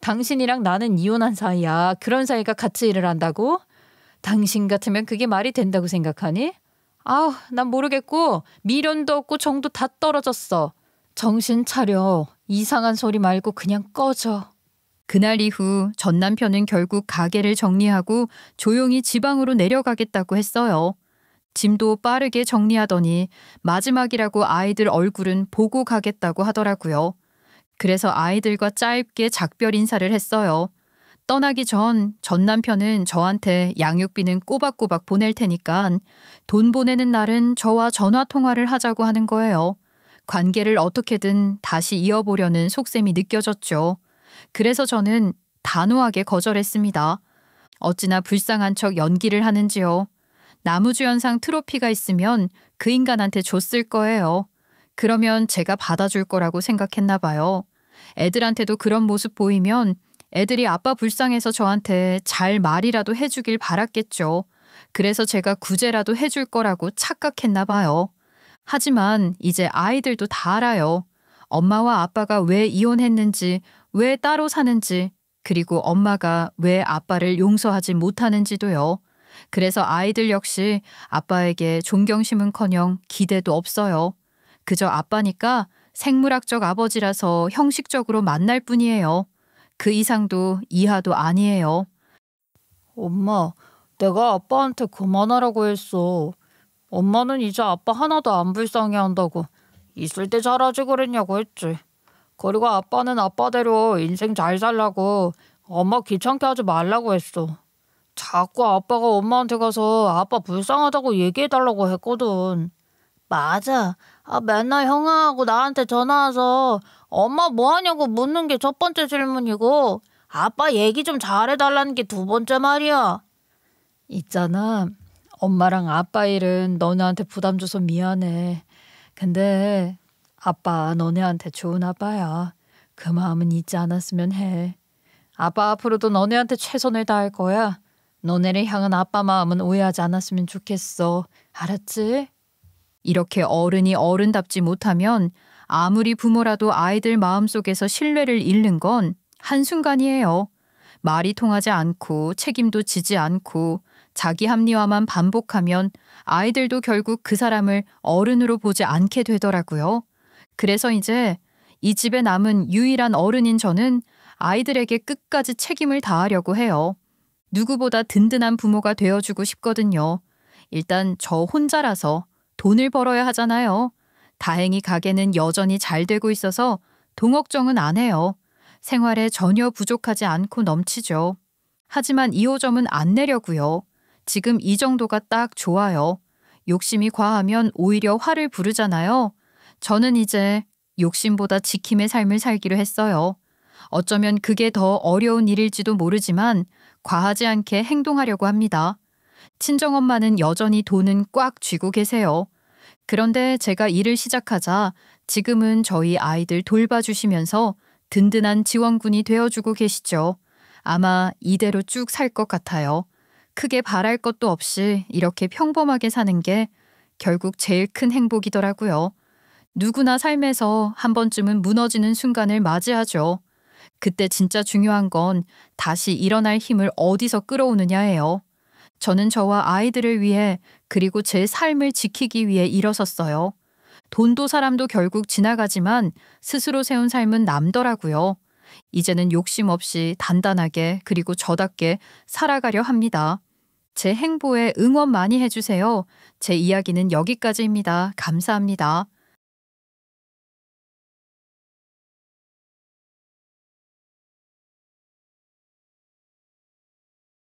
당신이랑 나는 이혼한 사이야. 그런 사이가 같이 일을 한다고? 당신 같으면 그게 말이 된다고 생각하니? 아우, 난 모르겠고 미련도 없고 정도 다 떨어졌어. 정신 차려. 이상한 소리 말고 그냥 꺼져. 그날 이후 전 남편은 결국 가게를 정리하고 조용히 지방으로 내려가겠다고 했어요. 짐도 빠르게 정리하더니 마지막이라고 아이들 얼굴은 보고 가겠다고 하더라고요. 그래서 아이들과 짧게 작별 인사를 했어요. 떠나기 전 남편은 저한테 양육비는 꼬박꼬박 보낼 테니까 돈 보내는 날은 저와 전화 통화를 하자고 하는 거예요. 관계를 어떻게든 다시 이어보려는 속셈이 느껴졌죠. 그래서 저는 단호하게 거절했습니다. 어찌나 불쌍한 척 연기를 하는지요. 나무주연상 트로피가 있으면 그 인간한테 줬을 거예요. 그러면 제가 받아줄 거라고 생각했나 봐요. 애들한테도 그런 모습 보이면 애들이 아빠 불쌍해서 저한테 잘 말이라도 해주길 바랐겠죠. 그래서 제가 구제라도 해줄 거라고 착각했나 봐요. 하지만 이제 아이들도 다 알아요. 엄마와 아빠가 왜 이혼했는지, 왜 따로 사는지, 그리고 엄마가 왜 아빠를 용서하지 못하는지도요. 그래서 아이들 역시 아빠에게 존경심은커녕 기대도 없어요. 그저 아빠니까 생물학적 아버지라서 형식적으로 만날 뿐이에요. 그 이상도 이하도 아니에요. 엄마, 내가 아빠한테 그만하라고 했어. 엄마는 이제 아빠 하나도 안 불쌍해 한다고. 있을 때 잘하지 그랬냐고 했지. 그리고 아빠는 아빠대로 인생 잘 살라고 엄마 귀찮게 하지 말라고 했어. 자꾸 아빠가 엄마한테 가서 아빠 불쌍하다고 얘기해달라고 했거든. 맞아. 맨날 형아하고 나한테 전화와서 엄마 뭐하냐고 묻는 게 첫 번째 질문이고 아빠 얘기 좀 잘해달라는 게 두 번째 말이야. 있잖아. 엄마랑 아빠 일은 너네한테 부담 줘서 미안해. 근데 아빠 너네한테 좋은 아빠야. 그 마음은 잊지 않았으면 해. 아빠 앞으로도 너네한테 최선을 다할 거야. 너네를 향한 아빠 마음은 오해하지 않았으면 좋겠어. 알았지? 이렇게 어른이 어른답지 못하면 아무리 부모라도 아이들 마음속에서 신뢰를 잃는 건 한순간이에요. 말이 통하지 않고 책임도 지지 않고 자기 합리화만 반복하면 아이들도 결국 그 사람을 어른으로 보지 않게 되더라고요. 그래서 이제 이 집에 남은 유일한 어른인 저는 아이들에게 끝까지 책임을 다하려고 해요. 누구보다 든든한 부모가 되어주고 싶거든요. 일단 저 혼자라서 돈을 벌어야 하잖아요. 다행히 가게는 여전히 잘 되고 있어서 돈 걱정은 안 해요. 생활에 전혀 부족하지 않고 넘치죠. 하지만 2호점은 안 내려고요. 지금 이 정도가 딱 좋아요. 욕심이 과하면 오히려 화를 부르잖아요. 저는 이제 욕심보다 지킴의 삶을 살기로 했어요. 어쩌면 그게 더 어려운 일일지도 모르지만 과하지 않게 행동하려고 합니다. 친정엄마는 여전히 돈은 꽉 쥐고 계세요. 그런데 제가 일을 시작하자 지금은 저희 아이들 돌봐주시면서 든든한 지원군이 되어주고 계시죠. 아마 이대로 쭉 살 것 같아요. 크게 바랄 것도 없이 이렇게 평범하게 사는 게 결국 제일 큰 행복이더라고요. 누구나 삶에서 한 번쯤은 무너지는 순간을 맞이하죠. 그때 진짜 중요한 건 다시 일어날 힘을 어디서 끌어오느냐예요. 저는 저와 아이들을 위해 그리고 제 삶을 지키기 위해 일어섰어요. 돈도 사람도 결국 지나가지만 스스로 세운 삶은 남더라고요. 이제는 욕심 없이 단단하게 그리고 저답게 살아가려 합니다. 제 행보에 응원 많이 해주세요. 제 이야기는 여기까지입니다. 감사합니다.